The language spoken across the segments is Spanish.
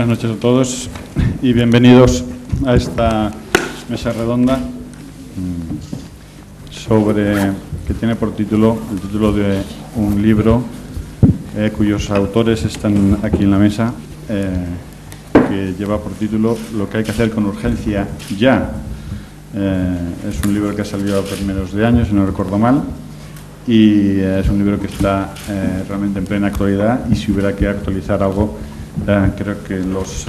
Buenas noches a todos y bienvenidos a esta mesa redonda que tiene por título el título de un libro cuyos autores están aquí en la mesa, que lleva por título Lo que hay que hacer con urgencia ya. Es un libro que ha salido a primeros de año, si no recuerdo mal, y es un libro que está realmente en plena actualidad, y si hubiera que actualizar algo, creo que los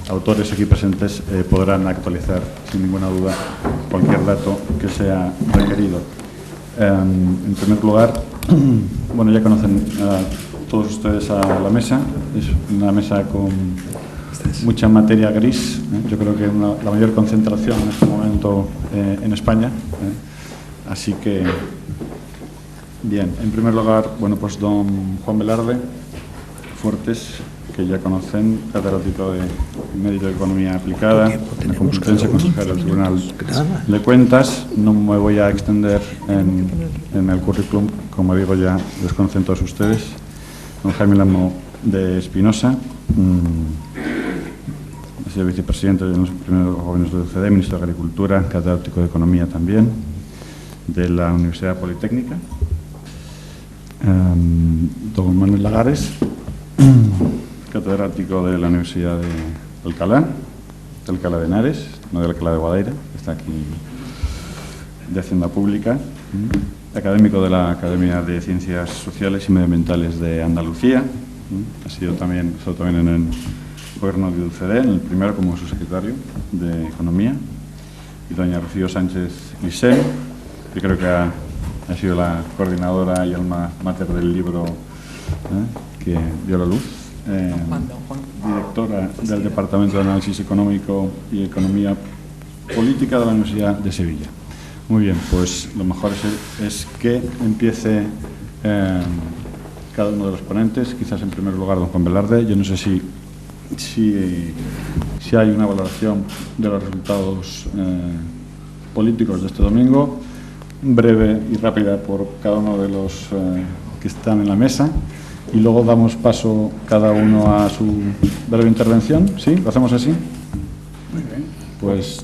autores aquí presentes podrán actualizar sin ninguna duda cualquier dato que sea requerido. En primer lugar, bueno, ya conocen todos ustedes a la mesa. Es una mesa con mucha materia gris, yo creo que la mayor concentración en este momento en España, así que bien. En primer lugar, bueno, pues don Juan Velarde Fuertes, que ya conocen, catedrático de Mérito de Economía Aplicada, la Complutense, consejero del Tribunal de Cuentas. No me voy a extender en el currículum, como digo, ya les conocen todos ustedes. Don Jaime Lamo de Espinosa, ha sido vicepresidente de los primeros gobiernos de UCD, ministro de Agricultura, catedrático de Economía también, de la Universidad Politécnica. Don Manuel Lagares, catedrático de la Universidad de Alcalá de Henares, no de Alcalá de Guadaira, que está aquí, de Hacienda Pública, académico de la Academia de Ciencias Sociales y Medioambientales de Andalucía, ha sido también en el gobierno de UCD, en el primero como subsecretario de Economía, y doña Rocío Sánchez Lisén, que creo que ha sido la coordinadora y alma mater del libro que dio a la luz, directora del Departamento de Análisis Económico y Economía Política de la Universidad de Sevilla. Muy bien, pues lo mejor es que empiece cada uno de los ponentes. Quizás en primer lugar don Juan Velarde. Yo no sé si hay una valoración de los resultados políticos de este domingo, breve y rápida por cada uno de los que están en la mesa, y luego damos paso cada uno a su breve intervención. ¿Sí? ¿Lo hacemos así? Muy bien. Pues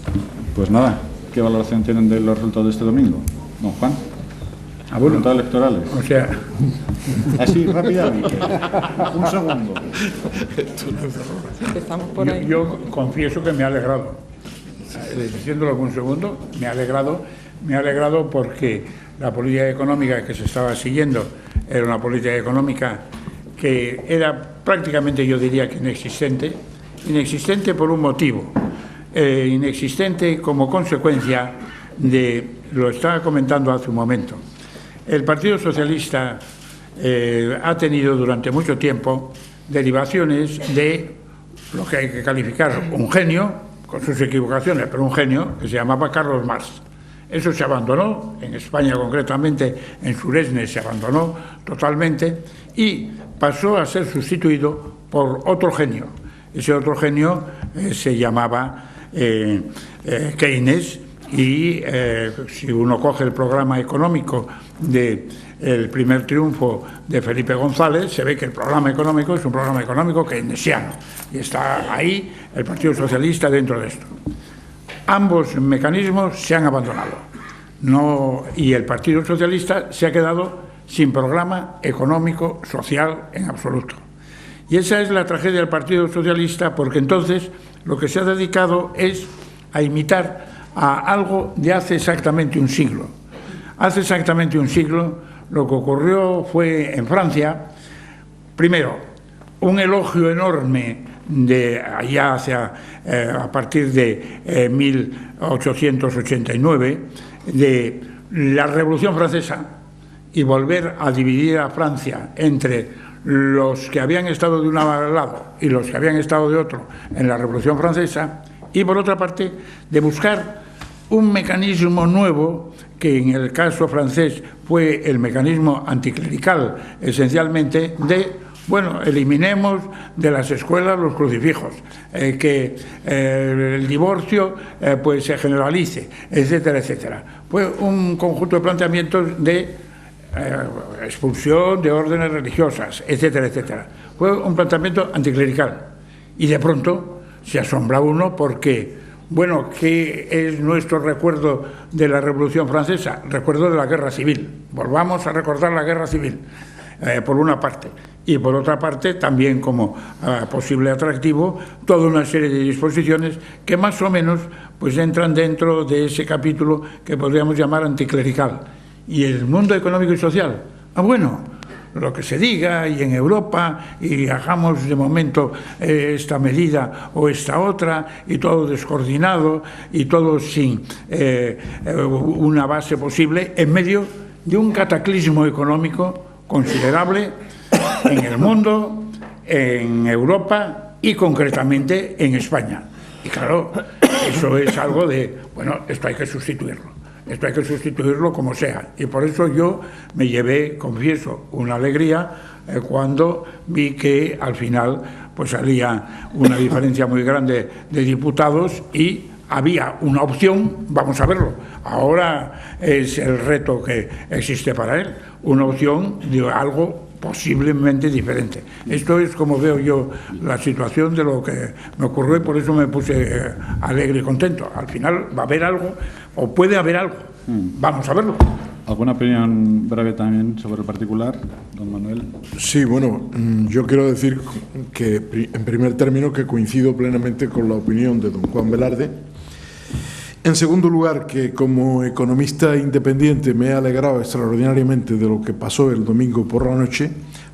nada, ¿qué valoración tienen de los resultados de este domingo, don Juan? Bueno, resultados electorales. O sea, así rápidamente. Un segundo. Empezamos por ahí. Yo confieso que me ha alegrado. Diciéndolo con un segundo, me ha alegrado porque la política económica que se estaba siguiendo era una política económica que era prácticamente, yo diría, que inexistente por un motivo, inexistente como consecuencia de, lo estaba comentando hace un momento, el Partido Socialista ha tenido durante mucho tiempo derivaciones de lo que hay que calificar un genio, con sus equivocaciones, pero un genio que se llamaba Carlos Marx. Eso se abandonó, en España concretamente, en Suresnes se abandonó totalmente y pasó a ser sustituido por otro genio. Ese otro genio se llamaba Keynes, y si uno coge el programa económico del primer triunfo de Felipe González, se ve que el programa económico es un programa económico keynesiano, y está ahí el Partido Socialista dentro de esto. Ambos mecanismos se han abandonado, y el Partido Socialista se ha quedado sin programa económico social en absoluto. Y esa es la tragedia del Partido Socialista, porque entonces lo que se ha dedicado es a imitar a algo de hace exactamente un siglo. Hace exactamente un siglo lo que ocurrió fue en Francia, primero, un elogio enorme de allá a partir de 1889 de la Revolución Francesa, y volver a dividir a Francia entre los que habían estado de un lado y los que habían estado de otro en la Revolución Francesa, y por otra parte de buscar un mecanismo nuevo que en el caso francés fue el mecanismo anticlerical, esencialmente eliminemos de las escuelas los crucifijos, que el divorcio pues se generalice, etcétera, etcétera. Fue un conjunto de planteamientos de expulsión de órdenes religiosas, etcétera, etcétera. Fue un planteamiento anticlerical. Y de pronto se asombra uno porque, bueno, ¿qué es nuestro recuerdo de la Revolución Francesa? Recuerdo de la Guerra Civil. Volvamos a recordar la Guerra Civil, por una parte. Y por otra parte, también como posible atractivo, toda una serie de disposiciones que más o menos pues entran dentro de ese capítulo que podríamos llamar anticlerical. Y el mundo económico y social, bueno, lo que se diga y en Europa y hagamos de momento esta medida o esta otra y todo descoordinado y todo sin una base posible en medio de un cataclismo económico considerable en el mundo, en Europa y concretamente en España. Y claro, eso es algo de, bueno, esto hay que sustituirlo. Esto hay que sustituirlo como sea. Y por eso yo me llevé, confieso, una alegría cuando vi que al final pues salía una diferencia muy grande de diputados y había una opción, vamos a verlo. Ahora es el reto que existe para él, una opción de algo posiblemente diferente. Esto es como veo yo la situación de lo que me ocurrió y por eso me puse alegre y contento. Al final va a haber algo, o puede haber algo. Vamos a verlo. ¿Alguna opinión breve también sobre el particular, don Manuel? Sí, bueno, yo quiero decir que, en primer término, que coincido plenamente con la opinión de don Juan Velarde. En segundo lugar, que como economista independiente me he alegrado extraordinariamente de lo que pasó el domingo por la noche,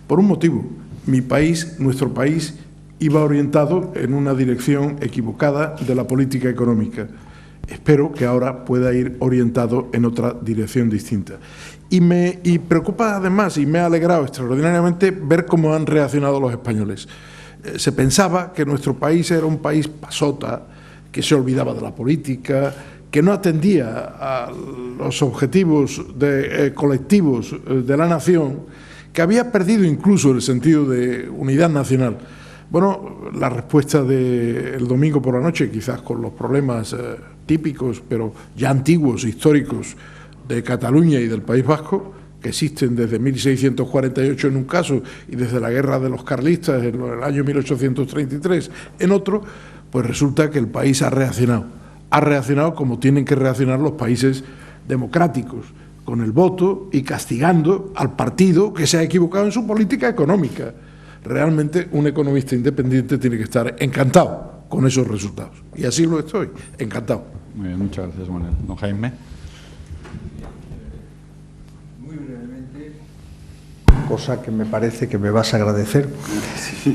por un motivo. Mi país, nuestro país, iba orientado en una dirección equivocada de la política económica. Espero que ahora pueda ir orientado en otra dirección distinta. Y preocupa además, y me ha alegrado extraordinariamente, ver cómo han reaccionado los españoles. Se pensaba que nuestro país era un país pasota, que se olvidaba de la política, que no atendía a los objetivos colectivos de la nación, que había perdido incluso el sentido de unidad nacional. Bueno, la respuesta del domingo por la noche, quizás con los problemas típicos, pero ya antiguos, históricos, de Cataluña y del País Vasco, que existen desde 1648 en un caso y desde la guerra de los carlistas en el año 1833 en otro, pues resulta que el país ha reaccionado como tienen que reaccionar los países democráticos, con el voto y castigando al partido que se ha equivocado en su política económica. Realmente un economista independiente tiene que estar encantado con esos resultados. Y así lo estoy, encantado. Muy bien, muchas gracias, Manuel. Don Jaime. Muy brevemente, cosa que me parece que me vas a agradecer,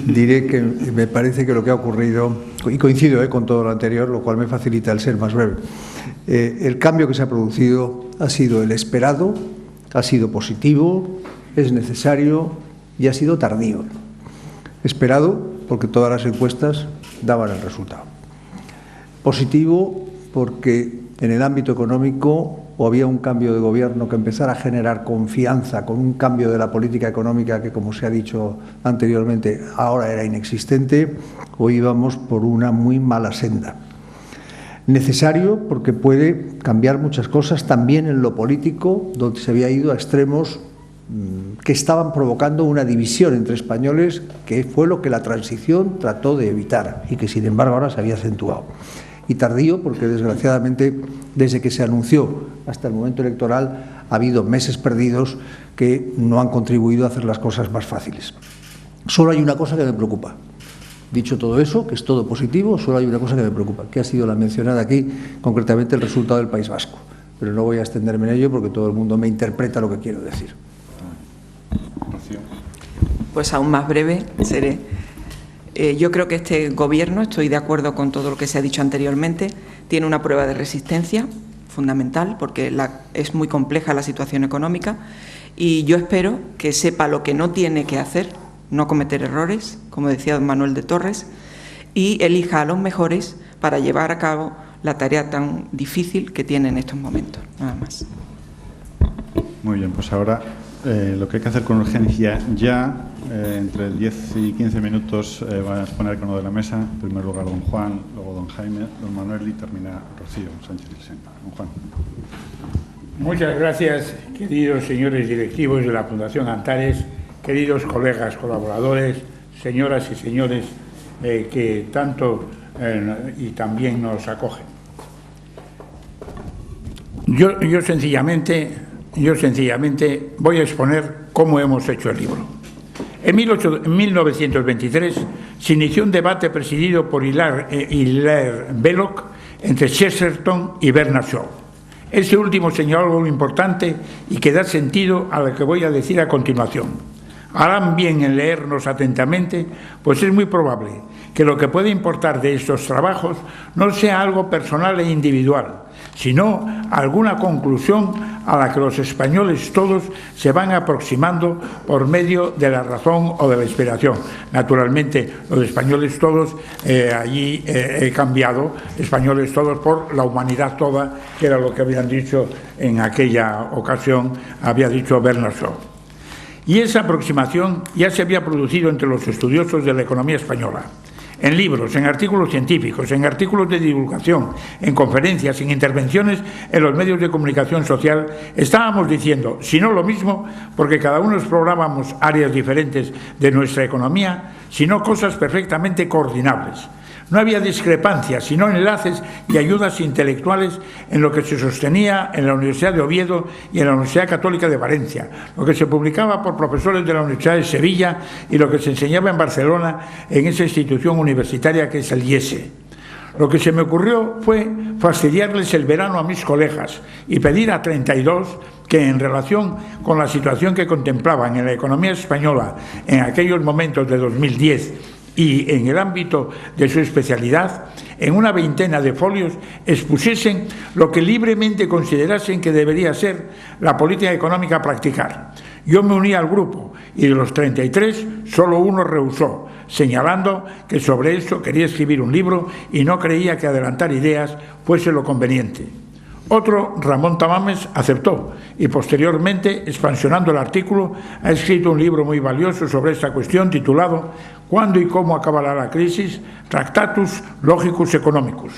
diré que me parece que lo que ha ocurrido, y coincido con todo lo anterior, lo cual me facilita el ser más breve, el cambio que se ha producido ha sido el esperado, ha sido positivo, es necesario y ha sido tardío. Esperado porque todas las encuestas daban el resultado. Positivo porque en el ámbito económico o había un cambio de gobierno que empezara a generar confianza con un cambio de la política económica que, como se ha dicho anteriormente, ahora era inexistente, o íbamos por una muy mala senda. Necesario porque puede cambiar muchas cosas también en lo político, donde se había ido a extremos que estaban provocando una división entre españoles, que fue lo que la transición trató de evitar y que sin embargo ahora se había acentuado. Y tardío porque desgraciadamente desde que se anunció hasta el momento electoral ha habido meses perdidos que no han contribuido a hacer las cosas más fáciles. Solo hay una cosa que me preocupa. Dicho todo eso, que es todo positivo, solo hay una cosa que me preocupa, que ha sido la mencionada aquí, concretamente el resultado del País Vasco. Pero no voy a extenderme en ello porque todo el mundo me interpreta lo que quiero decir. Pues aún más breve seré. Yo creo que este Gobierno, estoy de acuerdo con todo lo que se ha dicho anteriormente, tiene una prueba de resistencia fundamental porque es muy compleja la situación económica y yo espero que sepa lo que no tiene que hacer, no cometer errores, como decía don Manuel de Torres, y elija a los mejores para llevar a cabo la tarea tan difícil que tiene en estos momentos. Nada más. Muy bien, pues ahora lo que hay que hacer con urgencia ya, entre 10 y 15 minutos van a exponer el crono de la mesa. En primer lugar don Juan, luego don Jaime, don Manuel y termina Rocío Sánchez Ilsen. Don Juan. Muchas gracias, queridos señores directivos de la Fundación Antares, queridos colegas, colaboradores, señoras y señores que tanto y también nos acogen. Yo sencillamente voy a exponer cómo hemos hecho el libro. En 1923 se inició un debate presidido por Hilaire Belloc entre Chesterton y Bernard Shaw. Ese último señaló algo importante y que da sentido a lo que voy a decir a continuación. Harán bien en leernos atentamente, pues es muy probable que lo que puede importar de estos trabajos no sea algo personal e individual, sino alguna conclusión a la que los españoles todos se van aproximando por medio de la razón o de la inspiración. Naturalmente, los españoles todos, allí he cambiado españoles todos por la humanidad toda, que era lo que habían dicho en aquella ocasión, había dicho Bernard Shaw. Y esa aproximación ya se había producido entre los estudiosos de la economía española. En libros, en artículos científicos, en artículos de divulgación, en conferencias, en intervenciones en los medios de comunicación social, estábamos diciendo, si no lo mismo, porque cada uno explorábamos áreas diferentes de nuestra economía, sino cosas perfectamente coordinables. No había discrepancias, sino enlaces y ayudas intelectuales en lo que se sostenía en la Universidad de Oviedo y en la Universidad Católica de Valencia, lo que se publicaba por profesores de la Universidad de Sevilla y lo que se enseñaba en Barcelona en esa institución universitaria que es el IESE. Lo que se me ocurrió fue fastidiarles el verano a mis colegas y pedir a 32 que, en relación con la situación que contemplaban en la economía española en aquellos momentos de 2010 y en el ámbito de su especialidad, en una veintena de folios expusiesen lo que libremente considerasen que debería ser la política económica a practicar. Yo me uní al grupo y de los 33 solo uno rehusó, señalando que sobre eso quería escribir un libro y no creía que adelantar ideas fuese lo conveniente. Otro, Ramón Tamames, aceptó y posteriormente, expansionando el artículo, ha escrito un libro muy valioso sobre esta cuestión titulado ¿Cuándo y cómo acabará la crisis? Tractatus Logicus Economicus.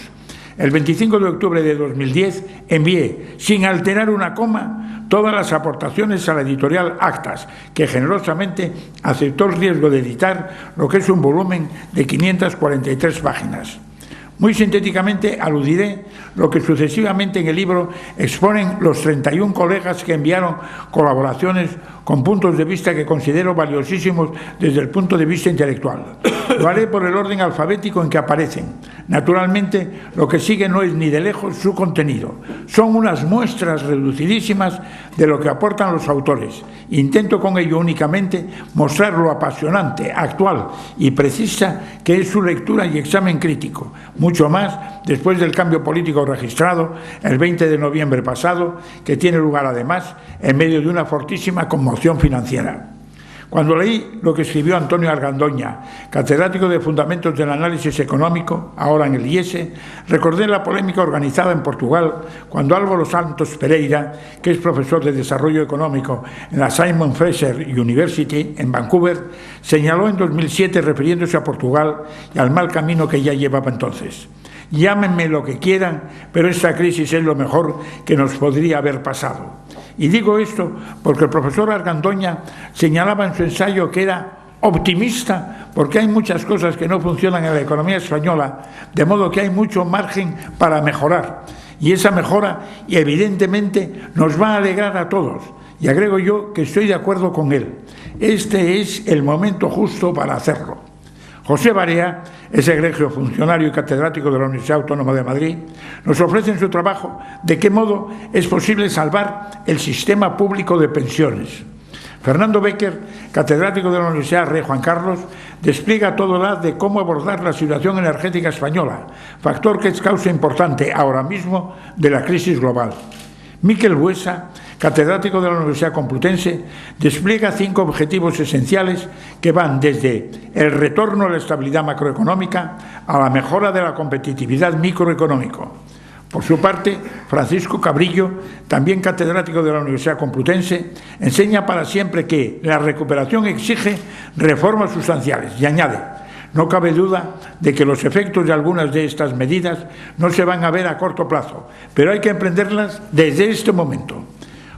El 25 de octubre de 2010 envié, sin alterar una coma, todas las aportaciones a la editorial Actas, que generosamente aceptó el riesgo de editar lo que es un volumen de 543 páginas. Muy sintéticamente aludiré lo que sucesivamente en el libro exponen los 31 colegas que enviaron colaboraciones con puntos de vista que considero valiosísimos desde el punto de vista intelectual. Lo haré por el orden alfabético en que aparecen. Naturalmente, lo que sigue no es ni de lejos su contenido. Son unas muestras reducidísimas de lo que aportan los autores. Intento con ello únicamente mostrar lo apasionante, actual y precisa que es su lectura y examen crítico. Mucho más después del cambio político registrado el 20 de noviembre pasado, que tiene lugar además en medio de una fortísima conmoción financiera. Cuando leí lo que escribió Antonio Argandoña, catedrático de Fundamentos del Análisis Económico, ahora en el IESE, recordé la polémica organizada en Portugal cuando Álvaro Santos Pereira, que es profesor de Desarrollo Económico en la Simon Fraser University en Vancouver, señaló en 2007, refiriéndose a Portugal y al mal camino que ya llevaba entonces: llámenme lo que quieran, pero esta crisis es lo mejor que nos podría haber pasado. Y digo esto porque el profesor Argandoña señalaba en su ensayo que era optimista porque hay muchas cosas que no funcionan en la economía española, de modo que hay mucho margen para mejorar. Y esa mejora, evidentemente, nos va a alegrar a todos. Y agrego yo que estoy de acuerdo con él. Este es el momento justo para hacerlo. José Barea, ese egregio funcionario y catedrático de la Universidad Autónoma de Madrid, nos ofrece en su trabajo de qué modo es posible salvar el sistema público de pensiones. Fernando Becker, catedrático de la Universidad Rey Juan Carlos, despliega todo el de cómo abordar la situación energética española, factor que es causa importante ahora mismo de la crisis global. Miquel Buesa, catedrático de la Universidad Complutense, despliega 5 objetivos esenciales que van desde el retorno a la estabilidad macroeconómica a la mejora de la competitividad microeconómica. Por su parte, Francisco Cabrillo, también catedrático de la Universidad Complutense, enseña para siempre que la recuperación exige reformas sustanciales y añade: No cabe duda de que los efectos de algunas de estas medidas no se van a ver a corto plazo, pero hay que emprenderlas desde este momento.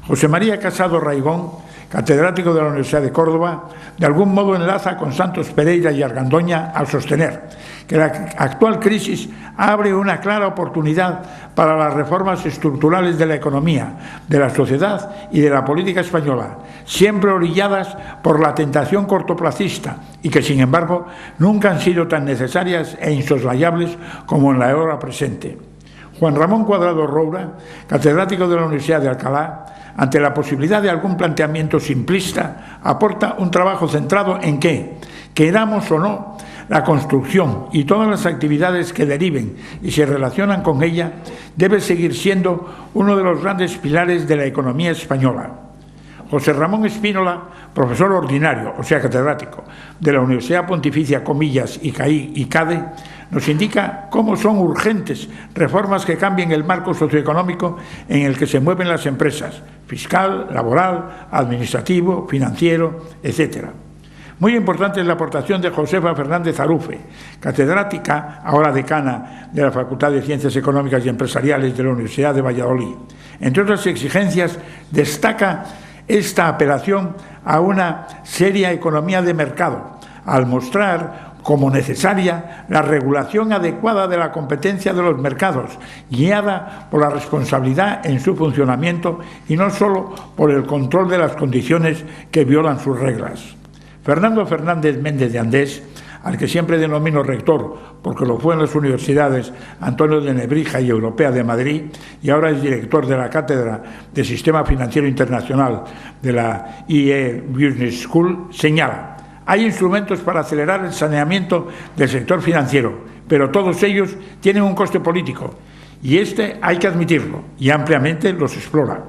José María Casado Raigón, catedrático de la Universidad de Córdoba, de algún modo enlaza con Santos Pereira y Argandoña al sostener que la actual crisis abre una clara oportunidad para las reformas estructurales de la economía, de la sociedad y de la política española, siempre orilladas por la tentación cortoplacista y que, sin embargo, nunca han sido tan necesarias e insoslayables como en la hora presente. Juan Ramón Cuadrado Roura, catedrático de la Universidad de Alcalá, ante la posibilidad de algún planteamiento simplista, aporta un trabajo centrado en que, queramos o no, la construcción y todas las actividades que deriven y se relacionan con ella debe seguir siendo uno de los grandes pilares de la economía española. José Ramón Espínola, profesor ordinario, o sea catedrático, de la Universidad Pontificia Comillas y CAI y CADE, nos indica cómo son urgentes reformas que cambien el marco socioeconómico en el que se mueven las empresas, fiscal, laboral, administrativo, financiero, etcétera. Muy importante es la aportación de Josefa Fernández Arufe, catedrática, ahora decana de la Facultad de Ciencias Económicas y Empresariales de la Universidad de Valladolid. Entre otras exigencias, destaca esta apelación a una seria economía de mercado, al mostrar como necesaria la regulación adecuada de la competencia de los mercados, guiada por la responsabilidad en su funcionamiento y no solo por el control de las condiciones que violan sus reglas. Fernando Fernández Méndez de Andés, al que siempre denomino rector porque lo fue en las universidades Antonio de Nebrija y Europea de Madrid y ahora es director de la Cátedra de Sistema Financiero Internacional de la IE Business School, señala: hay instrumentos para acelerar el saneamiento del sector financiero, pero todos ellos tienen un coste político y este hay que admitirlo y ampliamente los explora.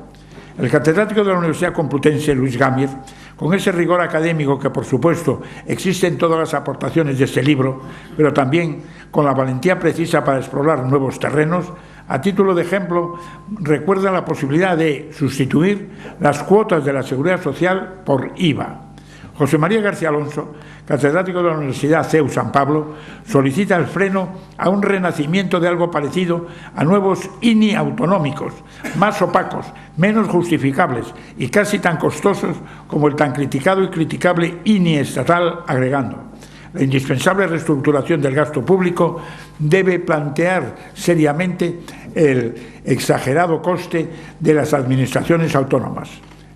El catedrático de la Universidad Complutense, Luis Gámez, con ese rigor académico que, por supuesto, existe en todas las aportaciones de este libro, pero también con la valentía precisa para explorar nuevos terrenos, a título de ejemplo, recuerda la posibilidad de sustituir las cuotas de la Seguridad Social por IVA. José María García Alonso, catedrático de la Universidad CEU San Pablo, solicita el freno a un renacimiento de algo parecido a nuevos INI autonómicos, más opacos, menos justificables y casi tan costosos como el tan criticado y criticable INI estatal, agregando: la indispensable reestructuración del gasto público debe plantear seriamente el exagerado coste de las administraciones autónomas.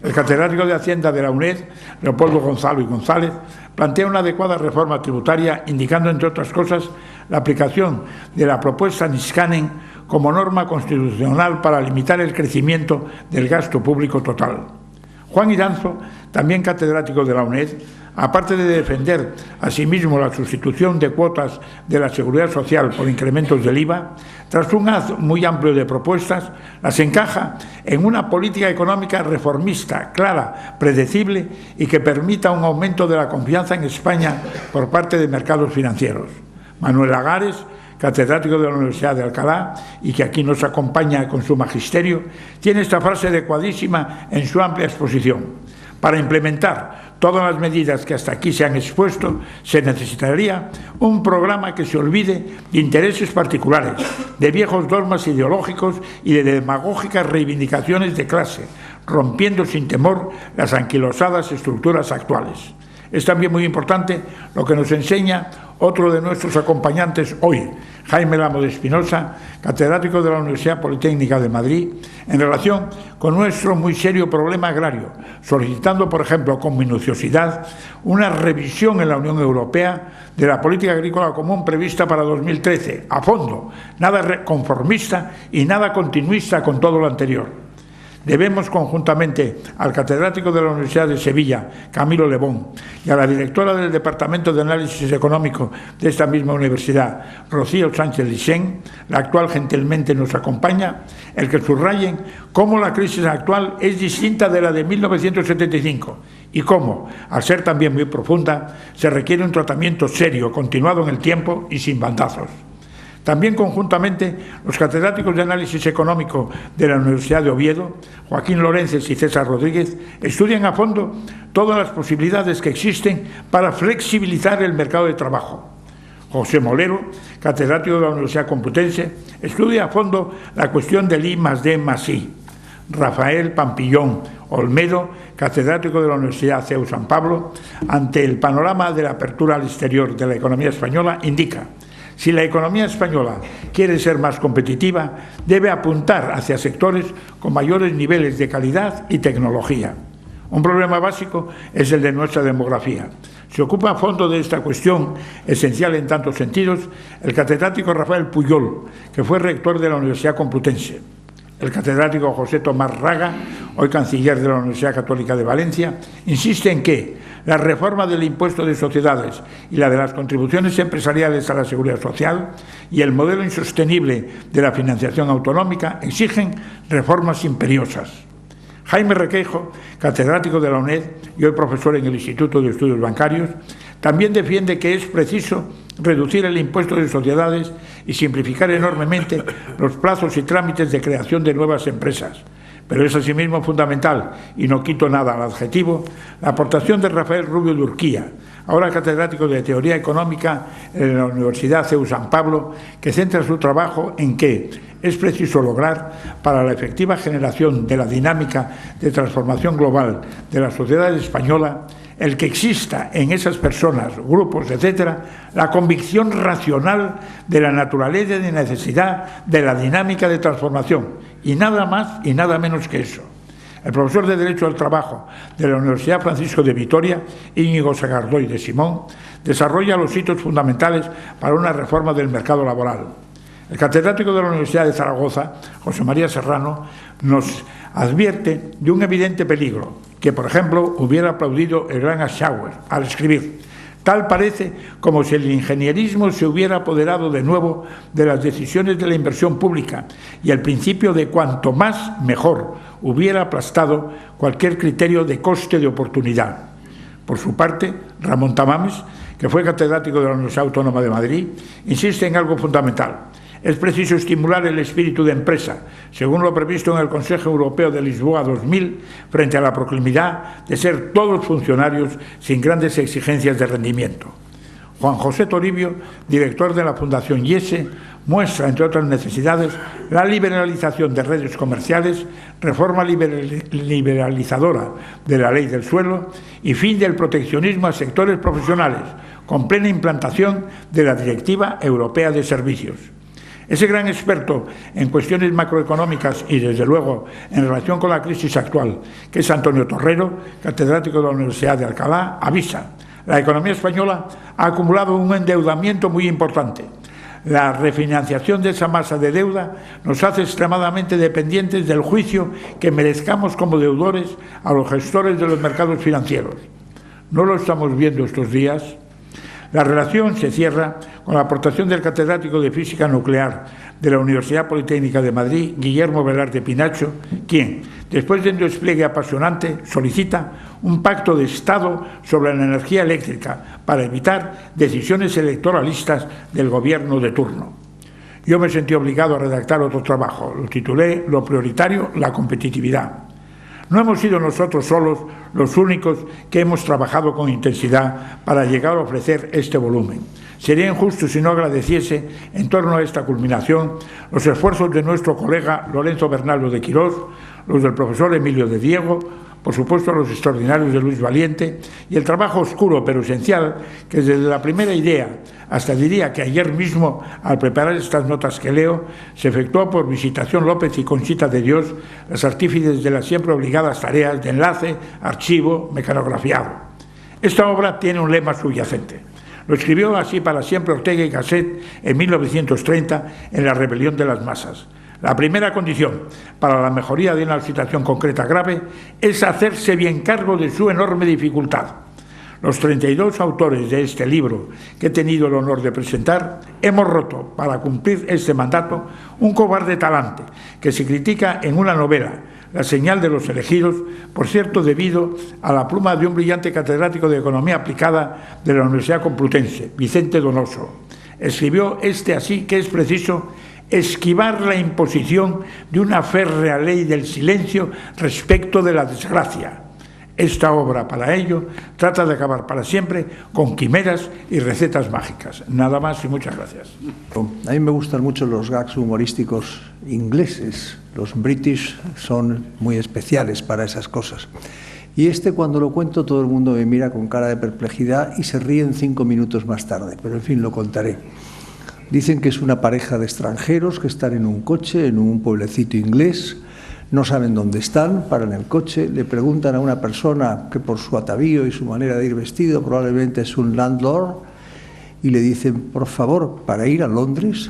El catedrático de Hacienda de la UNED, Leopoldo Gonzalo y González, plantea una adecuada reforma tributaria, indicando, entre otras cosas, la aplicación de la propuesta Niskanen como norma constitucional para limitar el crecimiento del gasto público total. Juan Iranzo, también catedrático de la UNED, aparte de defender asimismo la sustitución de cuotas de la Seguridad Social por incrementos del IVA, tras un haz muy amplio de propuestas, las encaja en una política económica reformista, clara, predecible y que permita un aumento de la confianza en España por parte de mercados financieros. Manuel Lagares, catedrático de la Universidad de Alcalá y que aquí nos acompaña con su magisterio, tiene esta frase adecuadísima en su amplia exposición: para implementar todas las medidas que hasta aquí se han expuesto, se necesitaría un programa que se olvide de intereses particulares, de viejos dogmas ideológicos y de demagógicas reivindicaciones de clase, rompiendo sin temor las anquilosadas estructuras actuales. Es también muy importante lo que nos enseña otro de nuestros acompañantes hoy, Jaime Lamo de Espinosa, catedrático de la Universidad Politécnica de Madrid, en relación con nuestro muy serio problema agrario, solicitando, por ejemplo, con minuciosidad, una revisión en la Unión Europea de la política agrícola común prevista para 2013, a fondo, nada conformista y nada continuista con todo lo anterior. Debemos conjuntamente al catedrático de la Universidad de Sevilla, Camilo Lebón, y a la directora del Departamento de Análisis Económico de esta misma universidad, Rocío Sánchez Licén, la actual gentilmente nos acompaña, el que subrayen cómo la crisis actual es distinta de la de 1975 y cómo, al ser también muy profunda, se requiere un tratamiento serio, continuado en el tiempo y sin bandazos. También conjuntamente los catedráticos de Análisis Económico de la Universidad de Oviedo, Joaquín Lorences y César Rodríguez, estudian a fondo todas las posibilidades que existen para flexibilizar el mercado de trabajo. José Molero, catedrático de la Universidad Complutense, estudia a fondo la cuestión del I+D+I. Rafael Pampillón Olmedo, catedrático de la Universidad CEU San Pablo, ante el panorama de la apertura al exterior de la economía española, indica: si la economía española quiere ser más competitiva, debe apuntar hacia sectores con mayores niveles de calidad y tecnología. Un problema básico es el de nuestra demografía. Se ocupa a fondo de esta cuestión, esencial en tantos sentidos, el catedrático Rafael Puyol, que fue rector de la Universidad Complutense. El catedrático José Tomás Raga, hoy canciller de la Universidad Católica de Valencia, insiste en que la reforma del impuesto de sociedades y la de las contribuciones empresariales a la seguridad social y el modelo insostenible de la financiación autonómica exigen reformas imperiosas. Jaime Requeijo, catedrático de la UNED y hoy profesor en el Instituto de Estudios Bancarios, también defiende que es preciso reducir el impuesto de sociedades y simplificar enormemente los plazos y trámites de creación de nuevas empresas. Pero es asimismo fundamental, y no quito nada al adjetivo, la aportación de Rafael Rubio de Urquía, ahora catedrático de Teoría Económica en la Universidad CEU San Pablo, que centra su trabajo en que es preciso lograr, para la efectiva generación de la dinámica de transformación global de la sociedad española, el que exista en esas personas, grupos, etcétera, la convicción racional de la naturaleza y de necesidad de la dinámica de transformación, y nada más y nada menos que eso. El profesor de Derecho al Trabajo de la Universidad Francisco de Vitoria, Íñigo Sagardoy de Simón, desarrolla los hitos fundamentales para una reforma del mercado laboral. El catedrático de la Universidad de Zaragoza, José María Serrano, nos advierte de un evidente peligro, que, por ejemplo, hubiera aplaudido el gran Aschauer al escribir: tal parece como si el ingenierismo se hubiera apoderado de nuevo de las decisiones de la inversión pública y el principio de cuanto más, mejor hubiera aplastado cualquier criterio de coste de oportunidad. Por su parte, Ramón Tamames, que fue catedrático de la Universidad Autónoma de Madrid, insiste en algo fundamental. Es preciso estimular el espíritu de empresa, según lo previsto en el Consejo Europeo de Lisboa 2000, frente a la proclividad de ser todos funcionarios sin grandes exigencias de rendimiento. Juan José Toribio, director de la Fundación IESE, muestra, entre otras necesidades, la liberalización de redes comerciales, reforma liberalizadora de la ley del suelo y fin del proteccionismo a sectores profesionales, con plena implantación de la Directiva Europea de Servicios. Ese gran experto en cuestiones macroeconómicas y, desde luego, en relación con la crisis actual, que es Antonio Torrero, catedrático de la Universidad de Alcalá, avisa: la economía española ha acumulado un endeudamiento muy importante. La refinanciación de esa masa de deuda nos hace extremadamente dependientes del juicio que merezcamos como deudores a los gestores de los mercados financieros. ¿No lo estamos viendo estos días? La relación se cierra con la aportación del catedrático de Física Nuclear de la Universidad Politécnica de Madrid, Guillermo Velarde Pinacho, quien, después de un despliegue apasionante, solicita un pacto de Estado sobre la energía eléctrica para evitar decisiones electoralistas del gobierno de turno. Yo me sentí obligado a redactar otro trabajo. Lo titulé Lo prioritario, la competitividad. No hemos sido nosotros solos los únicos que hemos trabajado con intensidad para llegar a ofrecer este volumen. Sería injusto si no agradeciese, en torno a esta culminación, los esfuerzos de nuestro colega Lorenzo Bernaldo de Quirós, los del profesor Emilio de Diego, por supuesto los extraordinarios de Luis Valiente, y el trabajo oscuro pero esencial que desde la primera idea hasta diría que ayer mismo, al preparar estas notas que leo, se efectuó por Visitación López y Conchita de Dios, las artífices de las siempre obligadas tareas de enlace, archivo, mecanografiado. Esta obra tiene un lema subyacente. Lo escribió así para siempre Ortega y Gasset en 1930 en La rebelión de las masas. La primera condición para la mejoría de una situación concreta grave es hacerse bien cargo de su enorme dificultad. Los 32 autores de este libro que he tenido el honor de presentar hemos roto, para cumplir este mandato, un cobarde talante que se critica en una novela, La señal de los elegidos, por cierto debido a la pluma de un brillante catedrático de Economía Aplicada de la Universidad Complutense, Vicente Donoso. Escribió así que es preciso esquivar la imposición de una férrea ley del silencio respecto de la desgracia. Esta obra, para ello, trata de acabar para siempre con quimeras y recetas mágicas. Nada más y muchas gracias. A mí me gustan mucho los gags humorísticos ingleses. Los British son muy especiales para esas cosas. Y cuando lo cuento, todo el mundo me mira con cara de perplejidad y se ríen 5 minutos más tarde. Pero, en fin, lo contaré. Dicen que es una pareja de extranjeros que están en un coche, en un pueblecito inglés. No saben dónde están, paran el coche, le preguntan a una persona que por su atavío y su manera de ir vestido probablemente es un landlord, y le dicen, por favor, ¿para ir a Londres?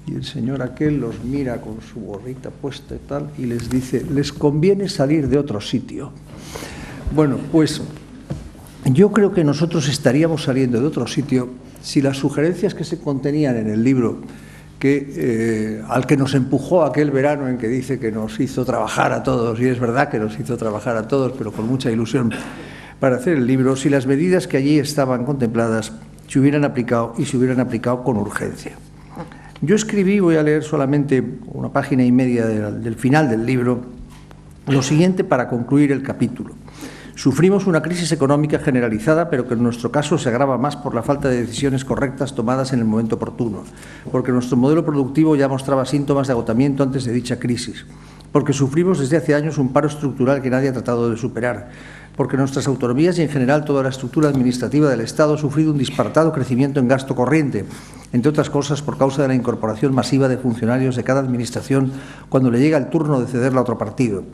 Y el señor aquel los mira con su gorrita puesta y tal, y les dice, les conviene salir de otro sitio. Bueno, pues yo creo que nosotros estaríamos saliendo de otro sitio si las sugerencias que se contenían en el libro al que nos empujó aquel verano en que dice que nos hizo trabajar a todos, y es verdad que nos hizo trabajar a todos, pero con mucha ilusión para hacer el libro, si las medidas que allí estaban contempladas se hubieran aplicado y se hubieran aplicado con urgencia. Yo escribí, voy a leer solamente 1,5 páginas del final del libro, lo siguiente para concluir el capítulo. Sufrimos una crisis económica generalizada, pero que en nuestro caso se agrava más por la falta de decisiones correctas tomadas en el momento oportuno, porque nuestro modelo productivo ya mostraba síntomas de agotamiento antes de dicha crisis, porque sufrimos desde hace años un paro estructural que nadie ha tratado de superar, porque nuestras autonomías y en general toda la estructura administrativa del Estado ha sufrido un disparatado crecimiento en gasto corriente, entre otras cosas por causa de la incorporación masiva de funcionarios de cada administración cuando le llega el turno de cederla a otro partido,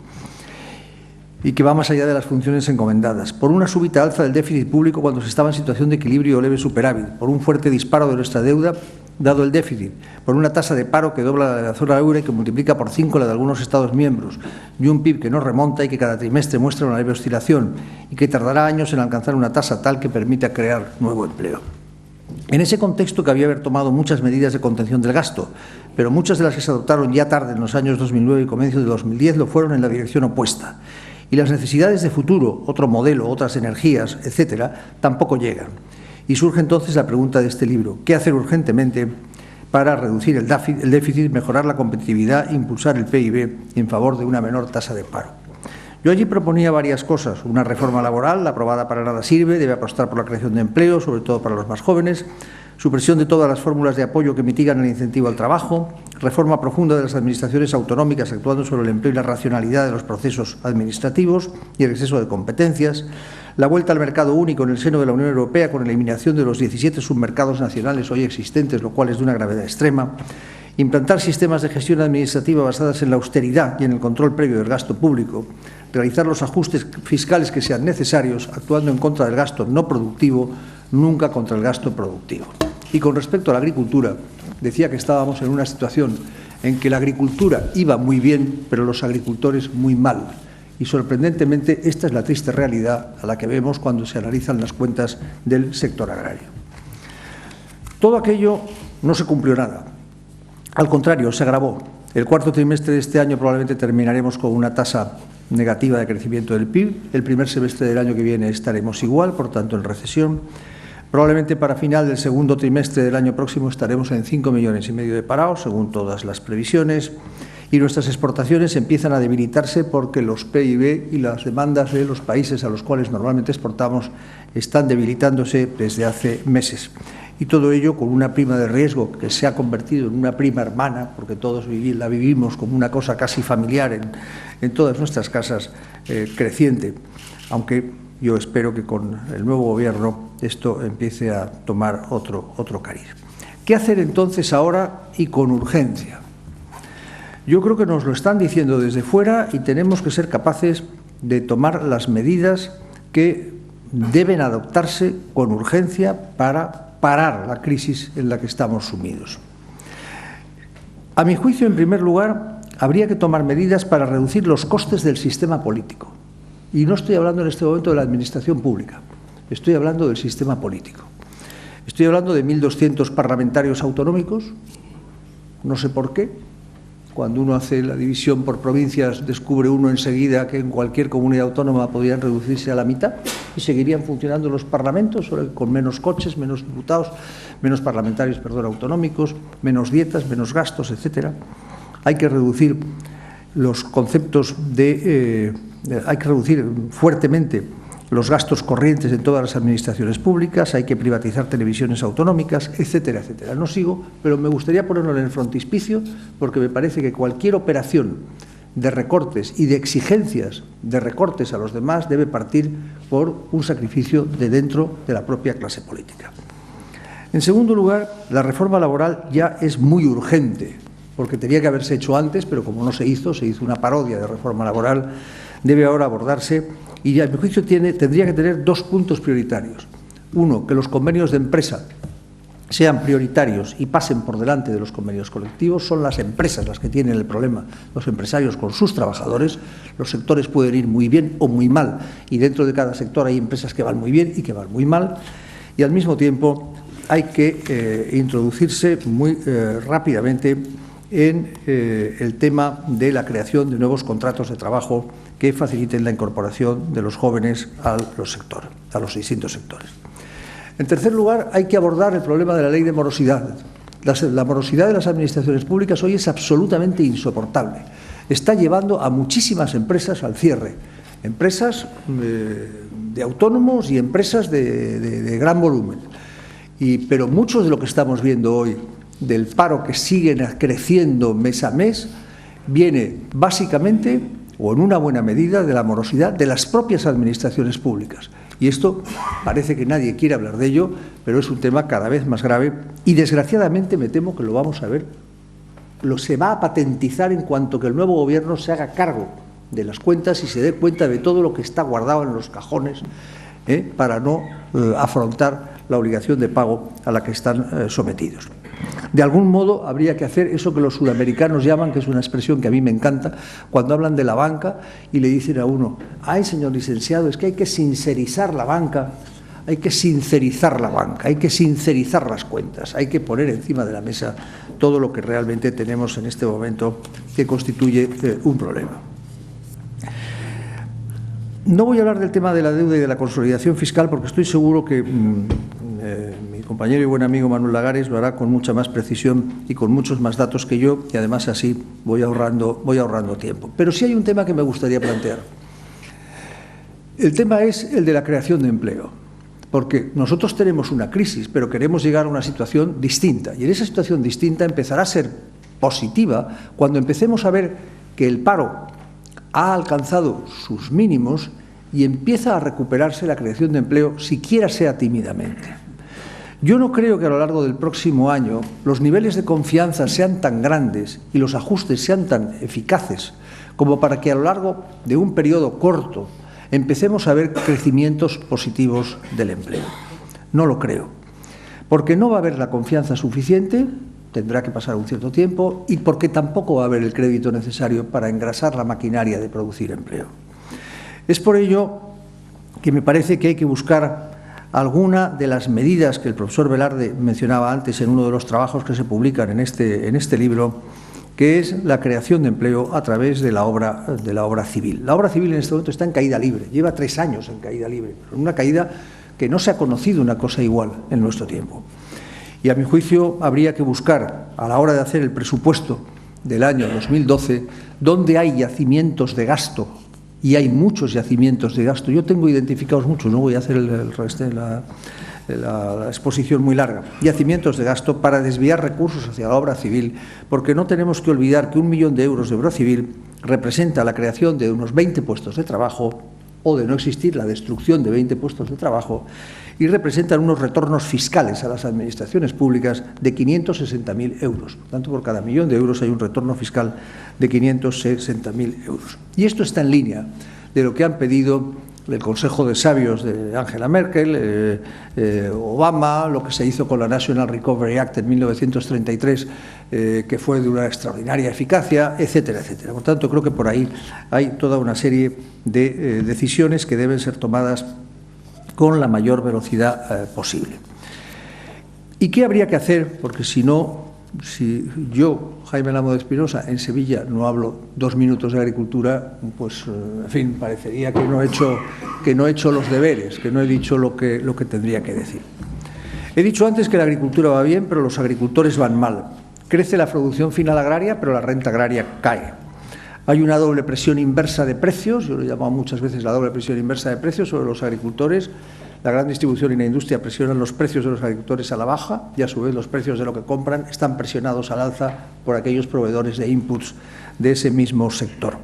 y que va más allá de las funciones encomendadas, por una súbita alza del déficit público cuando se estaba en situación de equilibrio o leve superávit, por un fuerte disparo de nuestra deuda dado el déficit, por una tasa de paro que dobla la de la zona euro y que multiplica por 5 la de algunos Estados miembros, y un PIB que no remonta y que cada trimestre muestra una leve oscilación y que tardará años en alcanzar una tasa tal que permita crear nuevo empleo. En ese contexto cabía haber tomado muchas medidas de contención del gasto, pero muchas de las que se adoptaron ya tarde en los años 2009 y comienzo de 2010 lo fueron en la dirección opuesta. Y las necesidades de futuro, otro modelo, otras energías, etcétera, tampoco llegan. Y surge entonces la pregunta de este libro, ¿qué hacer urgentemente para reducir el déficit, mejorar la competitividad e impulsar el PIB en favor de una menor tasa de paro? Yo allí proponía varias cosas, una reforma laboral, la aprobada para nada sirve, debe apostar por la creación de empleo, sobre todo para los más jóvenes, supresión de todas las fórmulas de apoyo que mitigan el incentivo al trabajo, reforma profunda de las administraciones autonómicas actuando sobre el empleo y la racionalidad de los procesos administrativos y el exceso de competencias, la vuelta al mercado único en el seno de la Unión Europea con eliminación de los 17 submercados nacionales hoy existentes, lo cual es de una gravedad extrema, implantar sistemas de gestión administrativa basadas en la austeridad y en el control previo del gasto público, realizar los ajustes fiscales que sean necesarios, actuando en contra del gasto no productivo, nunca contra el gasto productivo. Y con respecto a la agricultura, decía que estábamos en una situación en que la agricultura iba muy bien, pero los agricultores muy mal. Y sorprendentemente esta es la triste realidad a la que vemos cuando se analizan las cuentas del sector agrario. Todo aquello no se cumplió nada. Al contrario, se agravó. El cuarto trimestre de este año probablemente terminaremos con una tasa negativa de crecimiento del PIB. El primer semestre del año que viene estaremos igual, por tanto en recesión. Probablemente para final del segundo trimestre del año próximo estaremos en 5,5 millones de parados, según todas las previsiones, y nuestras exportaciones empiezan a debilitarse porque los PIB y las demandas de los países a los cuales normalmente exportamos están debilitándose desde hace meses. Y todo ello con una prima de riesgo que se ha convertido en una prima hermana, porque todos la vivimos como una cosa casi familiar en todas nuestras casas, creciente, aunque yo espero que con el nuevo Gobierno esto empiece a tomar otro cariz. ¿Qué hacer entonces ahora y con urgencia? Yo creo que nos lo están diciendo desde fuera y tenemos que ser capaces de tomar las medidas que deben adoptarse con urgencia para parar la crisis en la que estamos sumidos. A mi juicio, en primer lugar, habría que tomar medidas para reducir los costes del sistema político. Y no estoy hablando en este momento de la administración pública, estoy hablando del sistema político. Estoy hablando de 1.200 parlamentarios autonómicos, no sé por qué. Cuando uno hace la división por provincias, descubre uno enseguida que en cualquier comunidad autónoma podrían reducirse a la mitad y seguirían funcionando los parlamentos, solo con menos coches, menos diputados, menos parlamentarios, autonómicos, menos dietas, menos gastos, etcétera. Hay que reducir los conceptos de hay que reducir fuertemente los gastos corrientes en todas las administraciones públicas, hay que privatizar televisiones autonómicas, etcétera, etcétera. No sigo, pero me gustaría ponerlo en el frontispicio porque me parece que cualquier operación de recortes y de exigencias de recortes a los demás debe partir por un sacrificio de dentro de la propia clase política. En segundo lugar, la reforma laboral ya es muy urgente, porque tenía que haberse hecho antes, pero como no se hizo una parodia de reforma laboral, debe ahora abordarse y, a mi juicio, tendría que tener dos puntos prioritarios. Uno, que los convenios de empresa sean prioritarios y pasen por delante de los convenios colectivos. Son las empresas las que tienen el problema, los empresarios con sus trabajadores. Los sectores pueden ir muy bien o muy mal, y dentro de cada sector hay empresas que van muy bien y que van muy mal, y al mismo tiempo hay que introducirse muy rápidamente en el tema de la creación de nuevos contratos de trabajo que faciliten la incorporación de los jóvenes a los distintos sectores. En tercer lugar, hay que abordar el problema de la ley de morosidad. La morosidad de las administraciones públicas hoy es absolutamente insoportable. Está llevando a muchísimas empresas al cierre. Empresas de autónomos y empresas de gran volumen. Pero mucho de lo que estamos viendo hoy, del paro que sigue creciendo mes a mes, viene básicamente, o en una buena medida, de la morosidad de las propias administraciones públicas. Y esto parece que nadie quiere hablar de ello, pero es un tema cada vez más grave y, desgraciadamente, me temo que lo vamos a ver. Se va a patentizar en cuanto que el nuevo Gobierno se haga cargo de las cuentas y se dé cuenta de todo lo que está guardado en los cajones para no afrontar la obligación de pago a la que están sometidos. De algún modo habría que hacer eso que los sudamericanos llaman, que es una expresión que a mí me encanta, cuando hablan de la banca y le dicen a uno: ay, señor licenciado, es que hay que sincerizar la banca, hay que sincerizar la banca, hay que sincerizar las cuentas, hay que poner encima de la mesa todo lo que realmente tenemos en este momento que constituye un problema. No voy a hablar del tema de la deuda y de la consolidación fiscal porque estoy seguro que mi compañero y buen amigo Manuel Lagares lo hará con mucha más precisión y con muchos más datos que yo, y además así voy ahorrando tiempo. Pero sí hay un tema que me gustaría plantear. El tema es el de la creación de empleo, porque nosotros tenemos una crisis, pero queremos llegar a una situación distinta, y en esa situación distinta empezará a ser positiva cuando empecemos a ver que el paro ha alcanzado sus mínimos y empieza a recuperarse la creación de empleo, siquiera sea tímidamente. Yo no creo que a lo largo del próximo año los niveles de confianza sean tan grandes y los ajustes sean tan eficaces como para que a lo largo de un periodo corto empecemos a ver crecimientos positivos del empleo. No lo creo, porque no va a haber la confianza suficiente, tendrá que pasar un cierto tiempo, y porque tampoco va a haber el crédito necesario para engrasar la maquinaria de producir empleo. Es por ello que me parece que hay que buscar alguna de las medidas que el profesor Velarde mencionaba antes en uno de los trabajos que se publican en este libro, que es la creación de empleo a través de la obra civil. La obra civil en este momento está en caída libre, lleva 3 años en caída libre, una caída que no se ha conocido una cosa igual en nuestro tiempo. Y a mi juicio habría que buscar, a la hora de hacer el presupuesto del año 2012, donde hay yacimientos de gasto, y hay muchos yacimientos de gasto. Yo tengo identificados muchos, no voy a hacer la exposición muy larga. Yacimientos de gasto para desviar recursos hacia la obra civil, porque no tenemos que olvidar que 1 millón de euros de obra civil representa la creación de unos 20 puestos de trabajo, o de no existir la destrucción de 20 puestos de trabajo, y representan unos retornos fiscales a las administraciones públicas de 560.000 euros. Por tanto, por cada 1 millón de euros hay un retorno fiscal de 560.000 euros. Y esto está en línea de lo que han pedido el Consejo de Sabios de Angela Merkel, Obama, lo que se hizo con la National Recovery Act en 1933, que fue de una extraordinaria eficacia, etcétera, etcétera. Por tanto, creo que por ahí hay toda una serie de decisiones que deben ser tomadas con la mayor velocidad posible. ¿Y qué habría que hacer? Porque si yo, Jaime Lamo de Espinosa, en Sevilla no hablo 2 minutos de agricultura, pues, en fin, parecería que no he hecho los deberes, que no he dicho lo que tendría que decir. He dicho antes que la agricultura va bien, pero los agricultores van mal. Crece la producción final agraria, pero la renta agraria cae. Hay una doble presión inversa de precios, yo lo he llamado muchas veces la doble presión inversa de precios sobre los agricultores. La gran distribución y la industria presionan los precios de los agricultores a la baja y a su vez los precios de lo que compran están presionados al alza por aquellos proveedores de inputs de ese mismo sector.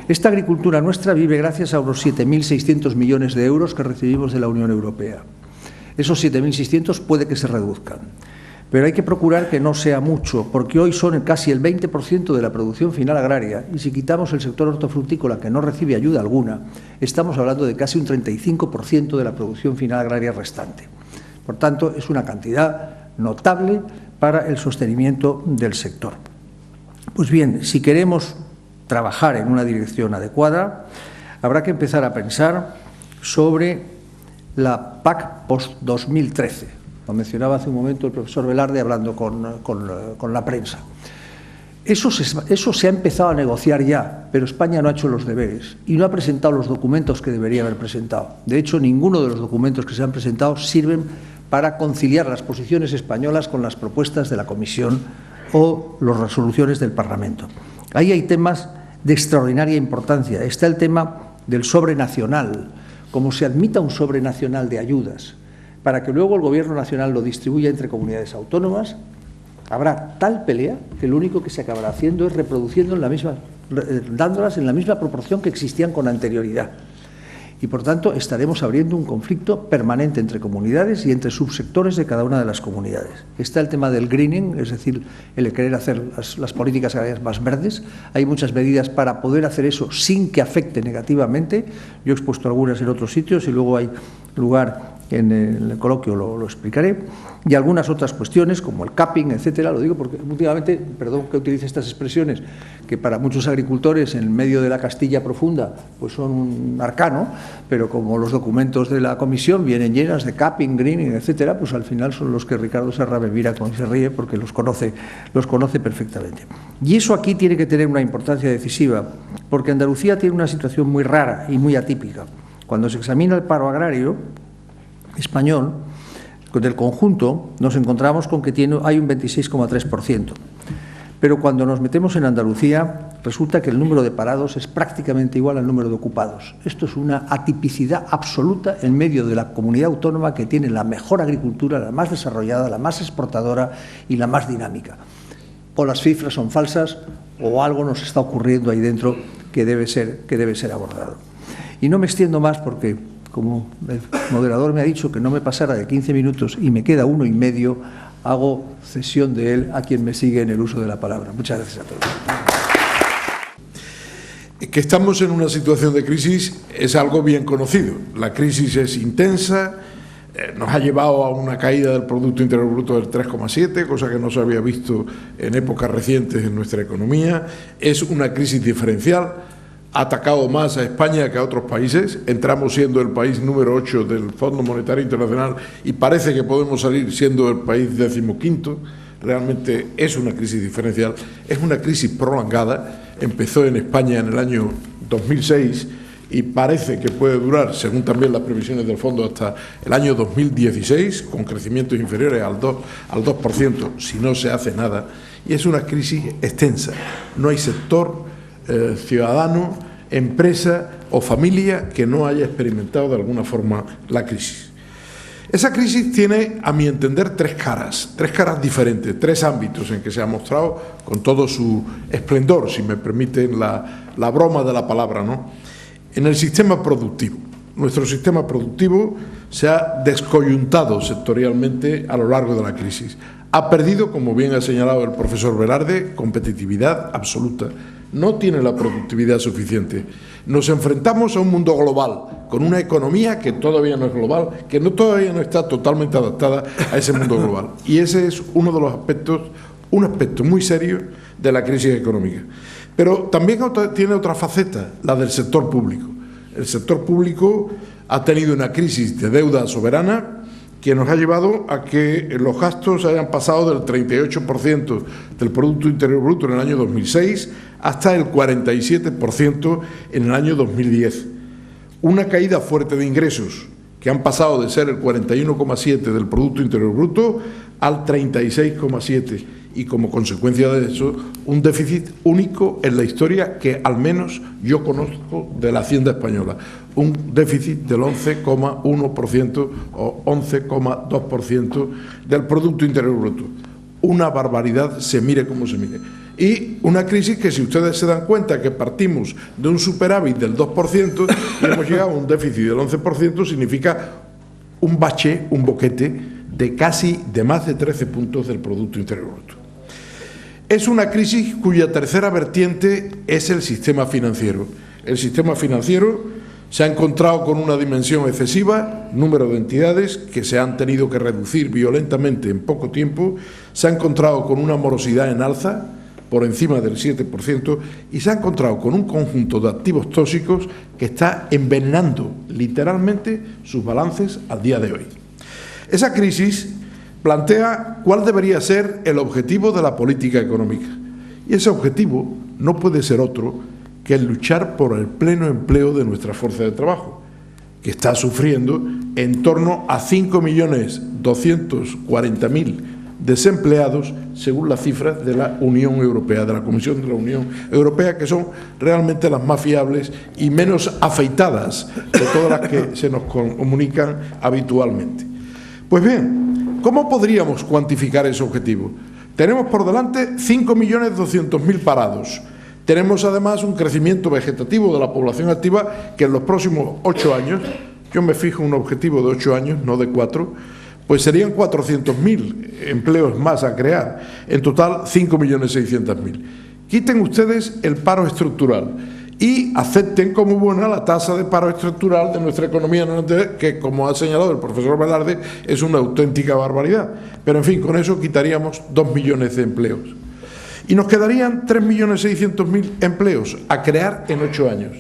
Esta agricultura nuestra vive gracias a unos 7.600 millones de euros que recibimos de la Unión Europea. Esos 7.600 puede que se reduzcan, pero hay que procurar que no sea mucho, porque hoy son casi el 20% de la producción final agraria y si quitamos el sector hortofrutícola, que no recibe ayuda alguna, estamos hablando de casi un 35% de la producción final agraria restante. Por tanto, es una cantidad notable para el sostenimiento del sector. Pues bien, si queremos trabajar en una dirección adecuada, habrá que empezar a pensar sobre la PAC post-2013. Lo mencionaba hace un momento el profesor Velarde hablando con la prensa. Eso se ha empezado a negociar ya, pero España no ha hecho los deberes y no ha presentado los documentos que debería haber presentado. De hecho, ninguno de los documentos que se han presentado sirven para conciliar las posiciones españolas con las propuestas de la Comisión o las resoluciones del Parlamento. Ahí hay temas de extraordinaria importancia. Está el tema del sobre nacional, como se admita un sobre nacional de ayudas, para que luego el Gobierno nacional lo distribuya entre comunidades autónomas, habrá tal pelea que lo único que se acabará haciendo es reproduciendo dándolas en la misma proporción que existían con anterioridad. Y, por tanto, estaremos abriendo un conflicto permanente entre comunidades y entre subsectores de cada una de las comunidades. Está el tema del greening, es decir, el querer hacer las políticas agrarias más verdes. Hay muchas medidas para poder hacer eso sin que afecte negativamente. Yo he expuesto algunas en otros sitios y luego hay lugar en el coloquio lo explicaré, y algunas otras cuestiones como el capping, etcétera. Lo digo porque últimamente, perdón que utilice estas expresiones, que para muchos agricultores en medio de la Castilla profunda pues son un arcano, pero como los documentos de la Comisión vienen llenas de capping, greening, etcétera, pues al final son los que Ricardo Serra me mira cuando se ríe porque los conoce perfectamente. Y eso aquí tiene que tener una importancia decisiva, porque Andalucía tiene una situación muy rara y muy atípica. Cuando se examina el paro agrario español, del conjunto, nos encontramos con que hay un 26,3%. Pero cuando nos metemos en Andalucía, resulta que el número de parados es prácticamente igual al número de ocupados. Esto es una atipicidad absoluta en medio de la comunidad autónoma que tiene la mejor agricultura, la más desarrollada, la más exportadora y la más dinámica. O las cifras son falsas o algo nos está ocurriendo ahí dentro que debe ser abordado. Y no me extiendo más porque, como el moderador me ha dicho que no me pasara de 15 minutos y me queda 1 y medio, hago cesión de él a quien me sigue en el uso de la palabra. Muchas gracias a todos. Que estamos en una situación de crisis es algo bien conocido. La crisis es intensa, nos ha llevado a una caída del Producto Interior Bruto del 3,7, cosa que no se había visto en épocas recientes en nuestra economía. Es una crisis diferencial. Ha atacado más a España que a otros países. Entramos siendo el país número 8 del Fondo Monetario Internacional y parece que podemos salir siendo el país 15º. Realmente es una crisis diferencial, es una crisis prolongada. Empezó en España en el año 2006 y parece que puede durar, según también las previsiones del fondo, hasta el año 2016, con crecimientos inferiores al 2% si no se hace nada. Y es una crisis extensa. No hay sector ciudadano, empresa o familia que no haya experimentado de alguna forma la crisis. Esa crisis tiene, a mi entender, tres caras diferentes, 3 ámbitos en que se ha mostrado con todo su esplendor, si me permiten la broma de la palabra, ¿no? En el sistema productivo. Nuestro sistema productivo se ha descoyuntado sectorialmente a lo largo de la crisis. Ha perdido, como bien ha señalado el profesor Velarde, competitividad absoluta. No tiene la productividad suficiente. Nos enfrentamos a un mundo global, con una economía que todavía no es global, que todavía no está totalmente adaptada a ese mundo global. Y ese es uno de los aspectos, un aspecto muy serio de la crisis económica. Pero también tiene otra faceta, la del sector público. El sector público ha tenido una crisis de deuda soberana que nos ha llevado a que los gastos hayan pasado del 38% del Producto Interior Bruto en el año 2006 hasta el 47% en el año 2010. Una caída fuerte de ingresos que han pasado de ser el 41,7% del Producto Interior Bruto al 36,7%. y, como consecuencia de eso, un déficit único en la historia que al menos yo conozco de la Hacienda española. Un déficit del 11,1% o 11,2% del Producto Interior Bruto. Una barbaridad, se mire como se mire. Y una crisis que, si ustedes se dan cuenta que partimos de un superávit del 2% y hemos llegado a un déficit del 11%, significa un bache, un boquete de más de 13 puntos del Producto Interior Bruto. Es una crisis cuya tercera vertiente es el sistema financiero. El sistema financiero se ha encontrado con una dimensión excesiva, número de entidades que se han tenido que reducir violentamente en poco tiempo, se ha encontrado con una morosidad en alza, por encima del 7%, y se ha encontrado con un conjunto de activos tóxicos que está envenenando literalmente sus balances al día de hoy. Esa crisis plantea cuál debería ser el objetivo de la política económica, y ese objetivo no puede ser otro que el luchar por el pleno empleo de nuestra fuerza de trabajo, que está sufriendo en torno a 5.240.000 desempleados, según las cifras de la Unión Europea, de la Comisión de la Unión Europea, que son realmente las más fiables y menos afeitadas de todas las que se nos comunican habitualmente. Pues bien, ¿cómo podríamos cuantificar ese objetivo? Tenemos por delante 5.200.000 parados. Tenemos además un crecimiento vegetativo de la población activa que en los próximos 8 años, yo me fijo un objetivo de 8 años, no de 4, pues serían 400.000 empleos más a crear. En total, 5.600.000. Quiten ustedes el paro estructural y acepten como buena la tasa de paro estructural de nuestra economía, que, como ha señalado el profesor Velarde, es una auténtica barbaridad. Pero, en fin, con eso quitaríamos 2 millones de empleos. Y nos quedarían 3.600.000 empleos a crear en 8 años.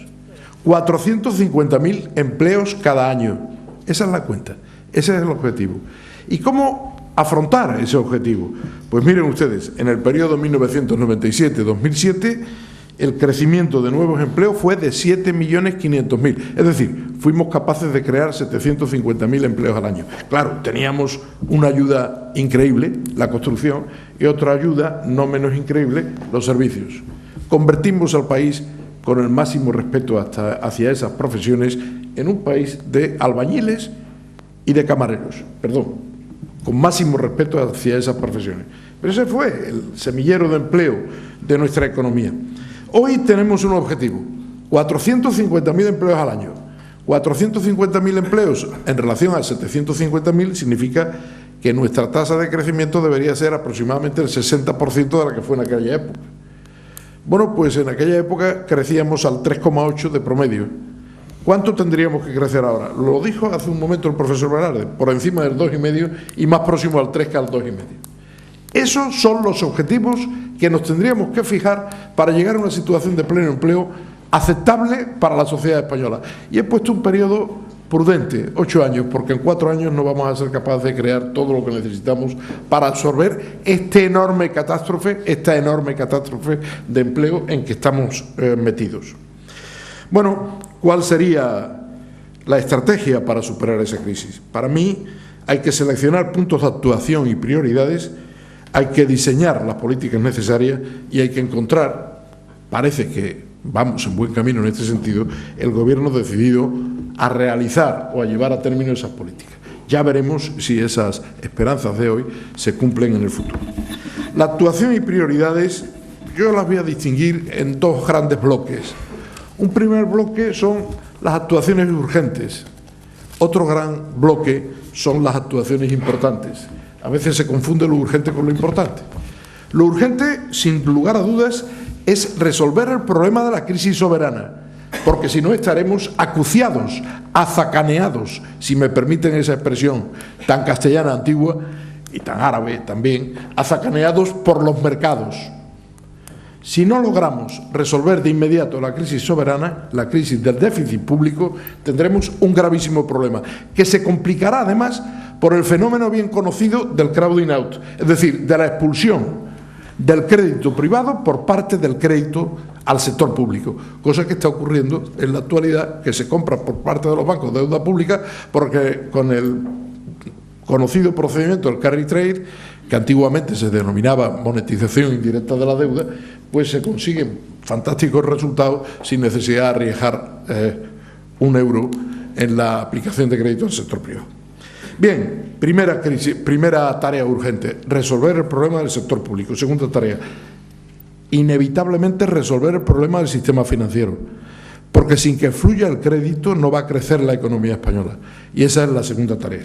450.000 empleos cada año. Esa es la cuenta, ese es el objetivo. ¿Y cómo afrontar ese objetivo? Pues miren ustedes, en el periodo 1997-2007, el crecimiento de nuevos empleos fue de 7.500.000. Es decir, fuimos capaces de crear 750.000 empleos al año. Claro, teníamos una ayuda increíble, la construcción, y otra ayuda no menos increíble, los servicios. Convertimos al país, con el máximo respeto hacia esas profesiones, en un país de albañiles y de camareros, con máximo respeto hacia esas profesiones. Pero ese fue el semillero de empleo de nuestra economía. Hoy tenemos un objetivo, 450.000 empleos al año. 450.000 empleos en relación a 750.000 significa que nuestra tasa de crecimiento debería ser aproximadamente el 60% de la que fue en aquella época. Bueno, pues en aquella época crecíamos al 3,8 de promedio. ¿Cuánto tendríamos que crecer ahora? Lo dijo hace un momento el profesor Velarde, por encima del 2,5 y más próximo al 3 que al 2,5. Esos son los objetivos que nos tendríamos que fijar para llegar a una situación de pleno empleo aceptable para la sociedad española. Y he puesto un periodo prudente, 8 años, porque en 4 años no vamos a ser capaces de crear todo lo que necesitamos para absorber esta enorme catástrofe de empleo en que estamos metidos. Bueno, ¿cuál sería la estrategia para superar esa crisis? Para mí hay que seleccionar puntos de actuación y prioridades, hay que diseñar las políticas necesarias y hay que encontrar, parece que vamos en buen camino en este sentido, el Gobierno decidido a realizar o a llevar a término esas políticas. Ya veremos si esas esperanzas de hoy se cumplen en el futuro. La actuación y prioridades yo las voy a distinguir en 2 grandes bloques. Un primer bloque son las actuaciones urgentes. Otro gran bloque son las actuaciones importantes. A veces se confunde lo urgente con lo importante. Lo urgente, sin lugar a dudas, es resolver el problema de la crisis soberana, porque si no estaremos acuciados, azacaneados, si me permiten esa expresión tan castellana antigua y tan árabe también, azacaneados por los mercados. Si no logramos resolver de inmediato la crisis soberana, la crisis del déficit público, tendremos un gravísimo problema, que se complicará además por el fenómeno bien conocido del crowding out, es decir, de la expulsión del crédito privado por parte del crédito al sector público, cosa que está ocurriendo en la actualidad, que se compra por parte de los bancos de deuda pública, porque con el conocido procedimiento del carry trade, que antiguamente se denominaba monetización indirecta de la deuda, pues se consiguen fantásticos resultados sin necesidad de arriesgar un euro en la aplicación de crédito al sector privado. Bien, primera tarea urgente, resolver el problema del sector público. Segunda tarea, inevitablemente resolver el problema del sistema financiero, porque sin que fluya el crédito no va a crecer la economía española, y esa es la segunda tarea.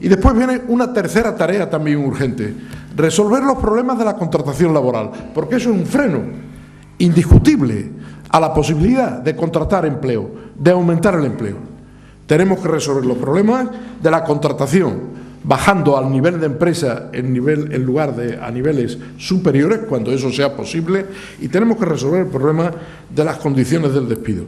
Y después viene una tercera tarea también urgente, resolver los problemas de la contratación laboral, porque eso es un freno indiscutible a la posibilidad de contratar empleo, de aumentar el empleo. Tenemos que resolver los problemas de la contratación, bajando al nivel de empresa en lugar de a niveles superiores, cuando eso sea posible, y tenemos que resolver el problema de las condiciones del despido.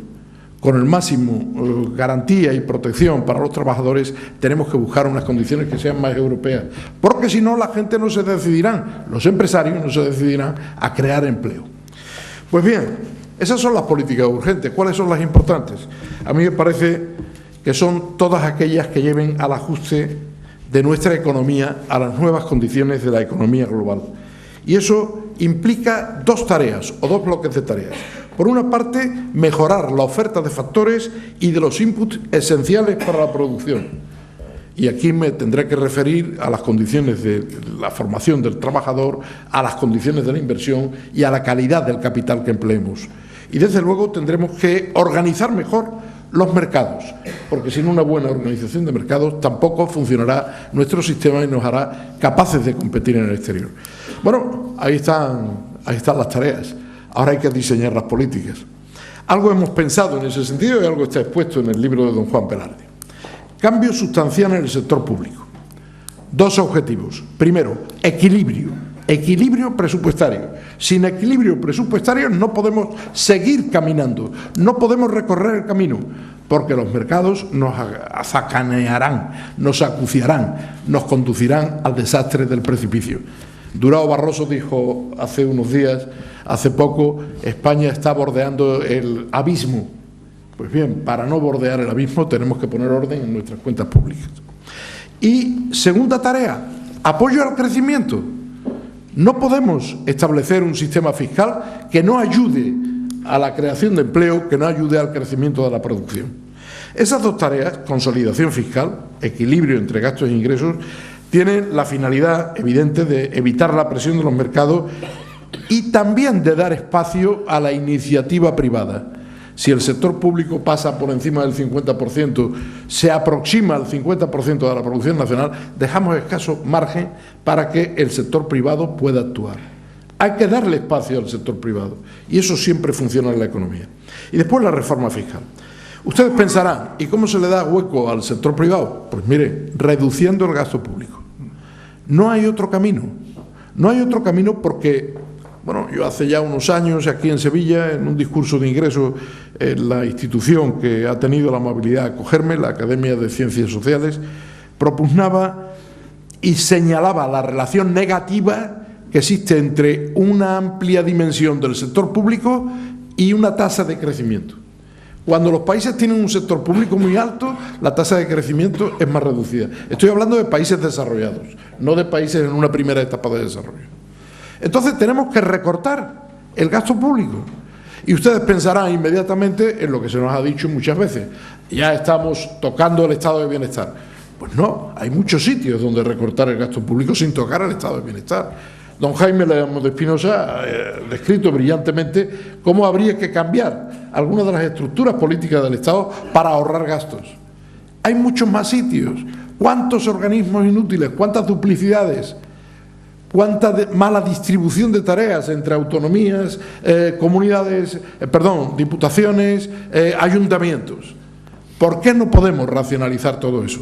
Con el máximo garantía y protección para los trabajadores, tenemos que buscar unas condiciones que sean más europeas, porque si no la gente no se decidirán, los empresarios no se decidirán a crear empleo. Pues bien, esas son las políticas urgentes. ¿Cuáles son las importantes? A mí me parece que son todas aquellas que lleven al ajuste de nuestra economía a las nuevas condiciones de la economía global. Y eso implica dos tareas o dos bloques de tareas. Por una parte, mejorar la oferta de factores y de los inputs esenciales para la producción. Y aquí me tendré que referir a las condiciones de la formación del trabajador, a las condiciones de la inversión y a la calidad del capital que empleemos. Y desde luego tendremos que organizar mejor los mercados, porque sin una buena organización de mercados tampoco funcionará nuestro sistema y nos hará capaces de competir en el exterior. Bueno, ahí están las tareas. Ahora hay que diseñar las políticas. Algo hemos pensado en ese sentido y algo está expuesto en el libro de don Juan Velarde. Cambio sustancial en el sector público. Dos objetivos. Primero, equilibrio presupuestario. Sin equilibrio presupuestario no podemos seguir caminando, no podemos recorrer el camino, porque los mercados nos azacanearán, nos acuciarán, nos conducirán al desastre del precipicio. Durão Barroso dijo hace unos días, hace poco, España está bordeando el abismo. Pues bien, para no bordear el abismo tenemos que poner orden en nuestras cuentas públicas. Y segunda tarea, apoyo al crecimiento. No podemos establecer un sistema fiscal que no ayude a la creación de empleo, que no ayude al crecimiento de la producción. Esas dos tareas, consolidación fiscal, equilibrio entre gastos e ingresos, tienen la finalidad evidente de evitar la presión de los mercados y también de dar espacio a la iniciativa privada. Si el sector público pasa por encima del 50%, se aproxima al 50% de la producción nacional, dejamos escaso margen para que el sector privado pueda actuar. Hay que darle espacio al sector privado y eso siempre funciona en la economía. Y después la reforma fiscal. Ustedes pensarán, ¿y cómo se le da hueco al sector privado? Pues mire, reduciendo el gasto público. No hay otro camino. No hay otro camino porque, bueno, yo hace ya unos años aquí en Sevilla, en un discurso de ingreso en la institución que ha tenido la amabilidad de acogerme, la Academia de Ciencias Sociales, propugnaba y señalaba la relación negativa que existe entre una amplia dimensión del sector público y una tasa de crecimiento. Cuando los países tienen un sector público muy alto, la tasa de crecimiento es más reducida. Estoy hablando de países desarrollados, no de países en una primera etapa de desarrollo. Entonces tenemos que recortar el gasto público. Y ustedes pensarán inmediatamente en lo que se nos ha dicho muchas veces. Ya estamos tocando el estado de bienestar. Pues no, hay muchos sitios donde recortar el gasto público sin tocar el estado de bienestar. Don Jaime León de Espinosa ha descrito brillantemente cómo habría que cambiar algunas de las estructuras políticas del Estado para ahorrar gastos. Hay muchos más sitios. ¿Cuántos organismos inútiles? ¿Cuántas duplicidades? ¿Cuánta mala distribución de tareas entre autonomías, diputaciones, ayuntamientos? ¿Por qué no podemos racionalizar todo eso?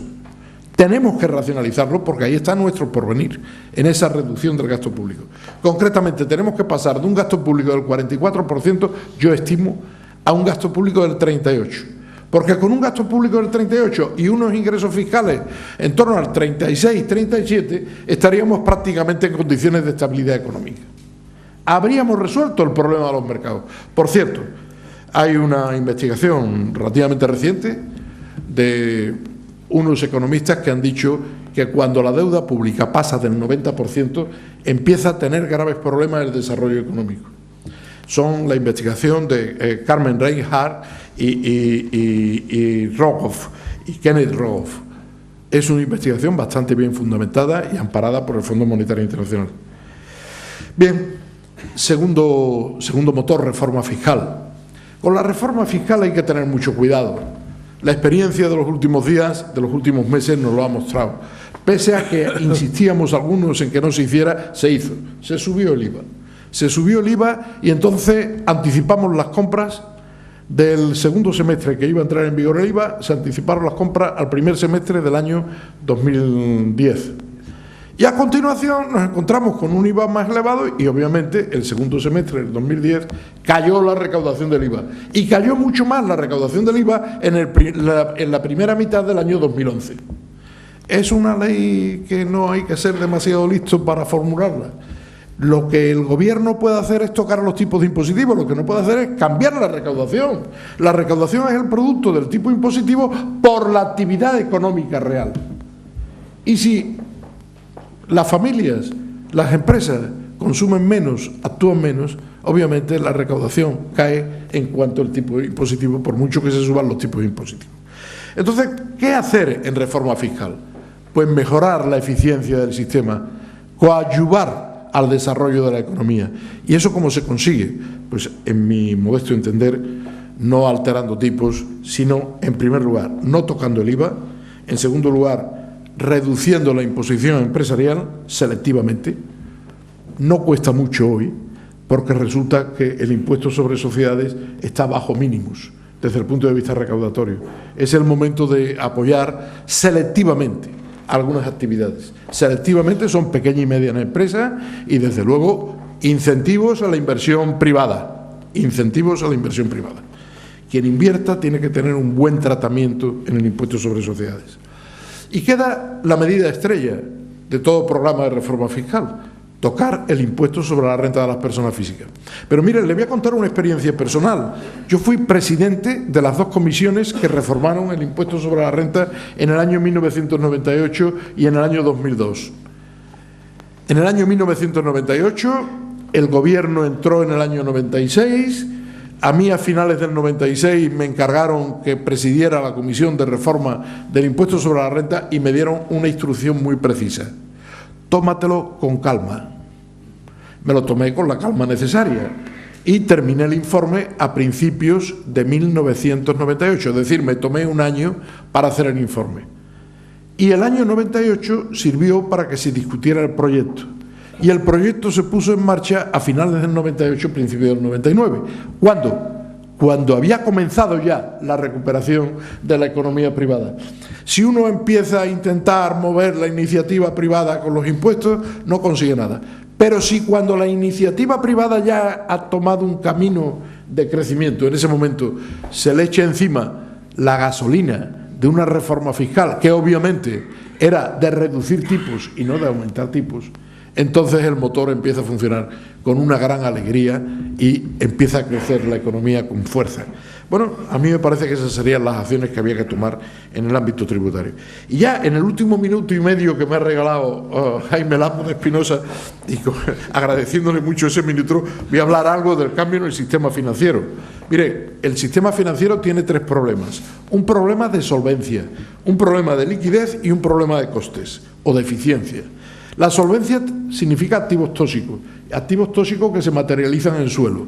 Tenemos que racionalizarlo porque ahí está nuestro porvenir, en esa reducción del gasto público. Concretamente, tenemos que pasar de un gasto público del 44%, yo estimo, a un gasto público del 38%. Porque con un gasto público del 38% y unos ingresos fiscales en torno al 36-37%, estaríamos prácticamente en condiciones de estabilidad económica. Habríamos resuelto el problema de los mercados. Por cierto, hay una investigación relativamente reciente de unos economistas que han dicho que cuando la deuda pública pasa del 90%, empieza a tener graves problemas el desarrollo económico. Son la investigación de Carmen Reinhardt y Rogoff, y Kenneth Rogoff. Es una investigación bastante bien fundamentada y amparada por el Fondo Monetario Internacional. Bien, segundo motor, reforma fiscal. Con la reforma fiscal hay que tener mucho cuidado. La experiencia de los últimos días, de los últimos meses, nos lo ha mostrado. Pese a que insistíamos algunos en que no se hiciera, se hizo. Se subió el IVA. Se subió el IVA y entonces anticipamos las compras del segundo semestre que iba a entrar en vigor el IVA, se anticiparon las compras al primer semestre del año 2010. Y a continuación nos encontramos con un IVA más elevado y obviamente el segundo semestre del 2010 cayó la recaudación del IVA. Y cayó mucho más la recaudación del IVA en la primera mitad del año 2011. Es una ley que no hay que ser demasiado listo para formularla. Lo que el gobierno puede hacer es tocar los tipos de impositivos, lo que no puede hacer es cambiar la recaudación. La recaudación es el producto del tipo impositivo por la actividad económica real. Y si las familias, las empresas consumen menos, actúan menos, obviamente la recaudación cae en cuanto al tipo impositivo, por mucho que se suban los tipos impositivos. Entonces, ¿qué hacer en reforma fiscal? Pues mejorar la eficiencia del sistema, coadyuvar al desarrollo de la economía. ¿Y eso cómo se consigue? Pues en mi modesto entender, no alterando tipos, sino, en primer lugar, no tocando el IVA, en segundo lugar, reduciendo la imposición empresarial selectivamente. No cuesta mucho hoy, porque resulta que el impuesto sobre sociedades está bajo mínimos desde el punto de vista recaudatorio. Es el momento de apoyar selectivamente algunas actividades. Selectivamente son pequeñas y medianas empresas y, desde luego, incentivos a la inversión privada. Incentivos a la inversión privada. Quien invierta tiene que tener un buen tratamiento en el impuesto sobre sociedades. Y queda la medida estrella de todo programa de reforma fiscal, tocar el impuesto sobre la renta de las personas físicas. Pero mire, le voy a contar una experiencia personal. Yo fui presidente de las dos comisiones que reformaron el impuesto sobre la renta en el año 1998 y en el año 2002. En el año 1998 el gobierno entró en el año 96. A mí, a finales del 96, me encargaron que presidiera la comisión de reforma del impuesto sobre la renta y me dieron una instrucción muy precisa. Tómatelo con calma. Me lo tomé con la calma necesaria y terminé el informe a principios de 1998, es decir, me tomé un año para hacer el informe. Y el año 98 sirvió para que se discutiera el proyecto. Y el proyecto se puso en marcha a finales del 98, principios del 99. ¿Cuándo? Cuando había comenzado ya la recuperación de la economía privada. Si uno empieza a intentar mover la iniciativa privada con los impuestos, no consigue nada. Pero si cuando la iniciativa privada ya ha tomado un camino de crecimiento, en ese momento se le echa encima la gasolina de una reforma fiscal, que obviamente era de reducir tipos y no de aumentar tipos, entonces el motor empieza a funcionar con una gran alegría y empieza a crecer la economía con fuerza. Bueno, a mí me parece que esas serían las acciones que había que tomar en el ámbito tributario. Y ya en el último minuto y medio que me ha regalado Jaime Lamo de Espinosa, y agradeciéndole mucho ese minuto, voy a hablar algo del cambio en el sistema financiero. Mire, el sistema financiero tiene tres problemas. Un problema de solvencia, un problema de liquidez y un problema de costes o de eficiencia. La solvencia significa activos tóxicos que se materializan en el suelo.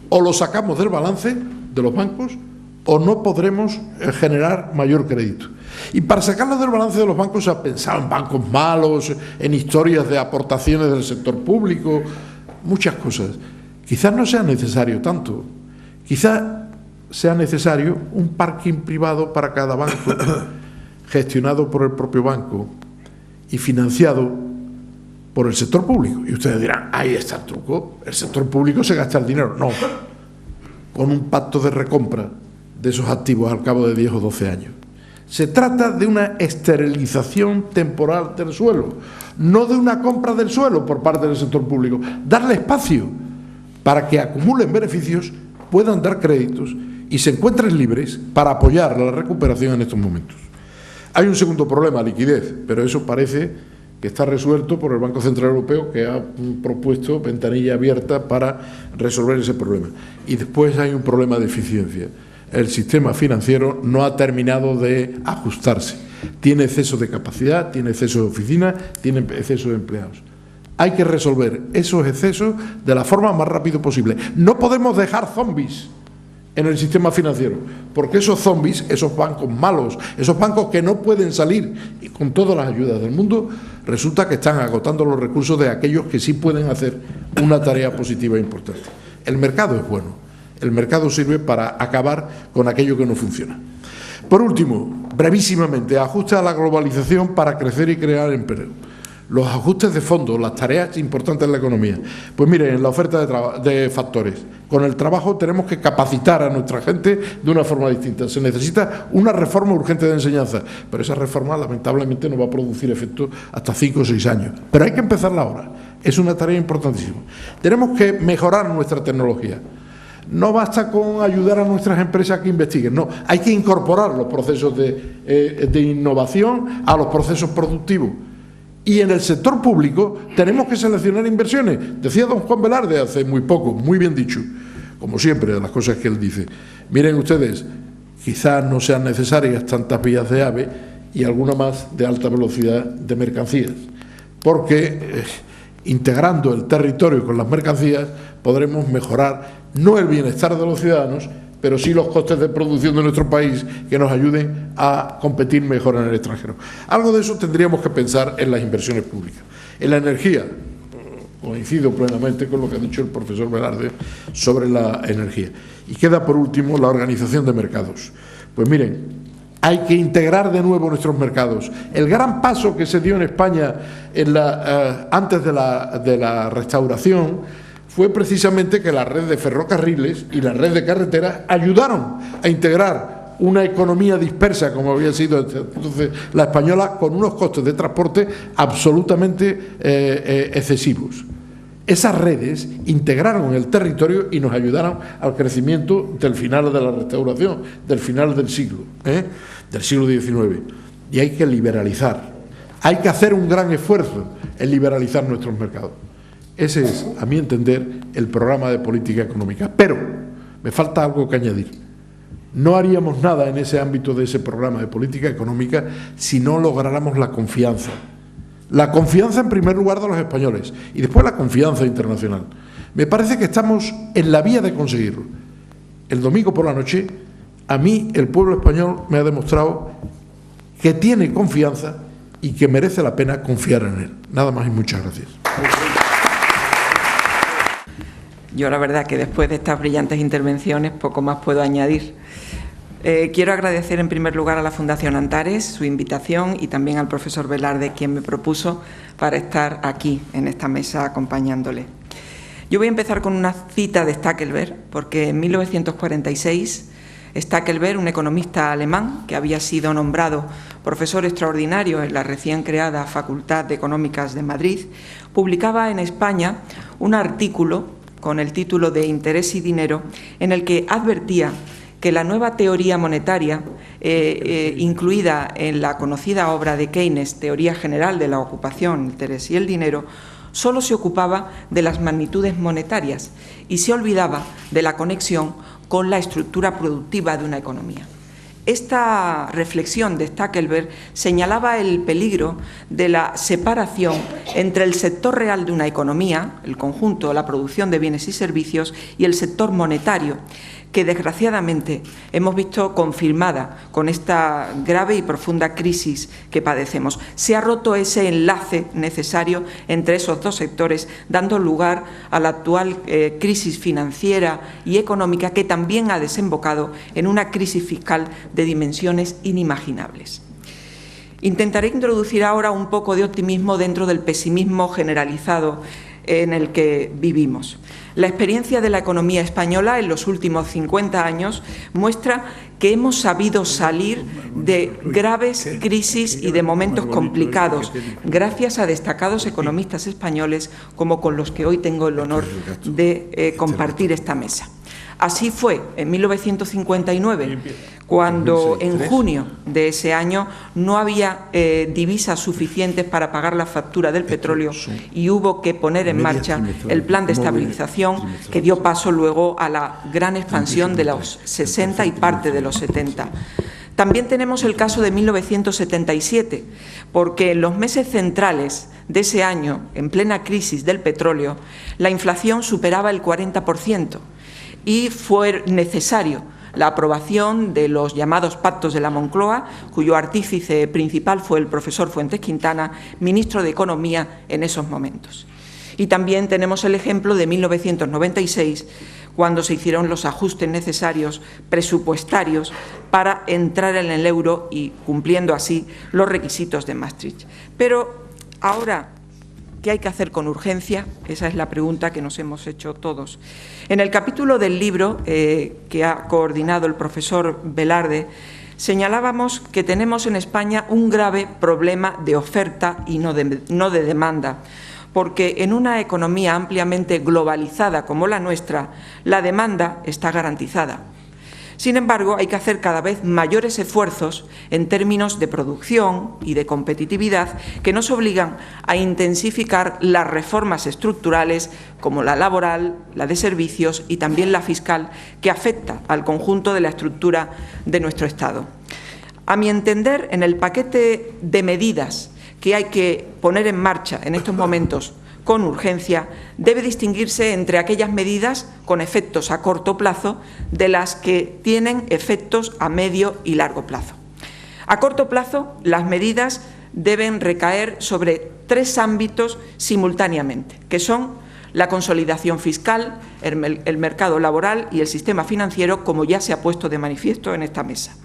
O los sacamos del balance de los bancos o no podremos generar mayor crédito. Y para sacarlos del balance de los bancos se ha pensado en bancos malos, en historias de aportaciones del sector público, muchas cosas. Quizás no sea necesario tanto. Quizás sea necesario un parking privado para cada banco, gestionado por el propio banco y financiado por el sector público. Y ustedes dirán, ahí está el truco, el sector público se gasta el dinero. No, con un pacto de recompra de esos activos al cabo de 10 o 12 años. Se trata de una esterilización temporal del suelo, no de una compra del suelo por parte del sector público. Darle espacio para que acumulen beneficios, puedan dar créditos y se encuentren libres para apoyar la recuperación en estos momentos. Hay un segundo problema, liquidez, pero eso parece que está resuelto por el Banco Central Europeo, que ha propuesto ventanilla abierta para resolver ese problema. Y después hay un problema de eficiencia. El sistema financiero no ha terminado de ajustarse. Tiene exceso de capacidad, tiene exceso de oficinas, tiene exceso de empleados. Hay que resolver esos excesos de la forma más rápida posible. No podemos dejar zombies en el sistema financiero, porque esos zombies, esos bancos malos, esos bancos que no pueden salir y con todas las ayudas del mundo, resulta que están agotando los recursos de aquellos que sí pueden hacer una tarea positiva e importante. El mercado es bueno, el mercado sirve para acabar con aquello que no funciona. Por último, brevísimamente, ajuste a la globalización para crecer y crear empleo. Los ajustes de fondo, las tareas importantes en la economía. Pues miren, en la oferta de factores, con el trabajo tenemos que capacitar a nuestra gente de una forma distinta. Se necesita una reforma urgente de enseñanza, pero esa reforma lamentablemente no va a producir efecto hasta 5 o 6 años. Pero hay que empezarla ahora, es una tarea importantísima. Tenemos que mejorar nuestra tecnología. No basta con ayudar a nuestras empresas a que investiguen, no, hay que incorporar los procesos de innovación a los procesos productivos. Y en el sector público tenemos que seleccionar inversiones. Decía don Juan Velarde hace muy poco, muy bien dicho, como siempre, de las cosas que él dice. Miren ustedes, quizás no sean necesarias tantas vías de AVE y alguna más de alta velocidad de mercancías, porque integrando el territorio con las mercancías podremos mejorar no el bienestar de los ciudadanos, pero sí los costes de producción de nuestro país, que nos ayuden a competir mejor en el extranjero. Algo de eso tendríamos que pensar en las inversiones públicas. En la energía, coincido plenamente con lo que ha dicho el profesor Velarde sobre la energía. Y queda por último la organización de mercados. Pues miren, hay que integrar de nuevo nuestros mercados. El gran paso que se dio en España antes de la restauración fue precisamente que la red de ferrocarriles y la red de carreteras ayudaron a integrar una economía dispersa, como había sido entonces la española, con unos costes de transporte absolutamente excesivos. Esas redes integraron el territorio y nos ayudaron al crecimiento del final de la restauración, del final del siglo XIX. Y hay que liberalizar, hay que hacer un gran esfuerzo en liberalizar nuestros mercados. Ese es, a mi entender, el programa de política económica. Pero me falta algo que añadir. No haríamos nada en ese ámbito de ese programa de política económica si no lográramos la confianza. La confianza, en primer lugar, de los españoles y después la confianza internacional. Me parece que estamos en la vía de conseguirlo. El domingo por la noche, a mí el pueblo español me ha demostrado que tiene confianza y que merece la pena confiar en él. Nada más y muchas gracias. Yo la verdad que después de estas brillantes intervenciones poco más puedo añadir. Quiero agradecer en primer lugar a la Fundación Antares su invitación y también al profesor Velarde, quien me propuso para estar aquí en esta mesa acompañándole. Yo voy a empezar con una cita de Stackelberg, porque en 1946 Stackelberg, un economista alemán que había sido nombrado profesor extraordinario en la recién creada Facultad de Económicas de Madrid, publicaba en España un artículo con el título de Interés y Dinero, en el que advertía que la nueva teoría monetaria, incluida en la conocida obra de Keynes, Teoría General de la Ocupación, el Interés y el Dinero, solo se ocupaba de las magnitudes monetarias y se olvidaba de la conexión con la estructura productiva de una economía. Esta reflexión de Stackelberg señalaba el peligro de la separación entre el sector real de una economía, el conjunto, la producción de bienes y servicios, y el sector monetario, que desgraciadamente hemos visto confirmada con esta grave y profunda crisis que padecemos. Se ha roto ese enlace necesario entre esos dos sectores, dando lugar a la actual crisis financiera y económica, que también ha desembocado en una crisis fiscal de dimensiones inimaginables. Intentaré introducir ahora un poco de optimismo dentro del pesimismo generalizado en el que vivimos. La experiencia de la economía española en los últimos 50 años muestra que hemos sabido salir de graves crisis y de momentos complicados, gracias a destacados economistas españoles como con los que hoy tengo el honor de compartir esta mesa. Así fue en 1959, cuando en junio de ese año no había divisas suficientes para pagar la factura del petróleo y hubo que poner en marcha el plan de estabilización que dio paso luego a la gran expansión de los 60 y parte de los 70. También tenemos el caso de 1977, porque en los meses centrales de ese año, en plena crisis del petróleo, la inflación superaba el 40% y fue necesario la aprobación de los llamados pactos de la Moncloa, cuyo artífice principal fue el profesor Fuentes Quintana, ministro de Economía en esos momentos. Y también tenemos el ejemplo de 1996, cuando se hicieron los ajustes necesarios presupuestarios para entrar en el euro y cumpliendo así los requisitos de Maastricht. Pero ahora, ¿qué hay que hacer con urgencia? Esa es la pregunta que nos hemos hecho todos. En el capítulo del libro que ha coordinado el profesor Velarde, señalábamos que tenemos en España un grave problema de oferta y no de demanda, porque en una economía ampliamente globalizada como la nuestra, la demanda está garantizada. Sin embargo, hay que hacer cada vez mayores esfuerzos en términos de producción y de competitividad que nos obligan a intensificar las reformas estructurales como la laboral, la de servicios y también la fiscal, que afecta al conjunto de la estructura de nuestro Estado. A mi entender, en el paquete de medidas que hay que poner en marcha en estos momentos con urgencia, debe distinguirse entre aquellas medidas con efectos a corto plazo de las que tienen efectos a medio y largo plazo. A corto plazo, las medidas deben recaer sobre 3 ámbitos simultáneamente, que son la consolidación fiscal, el mercado laboral y el sistema financiero, como ya se ha puesto de manifiesto en esta mesa.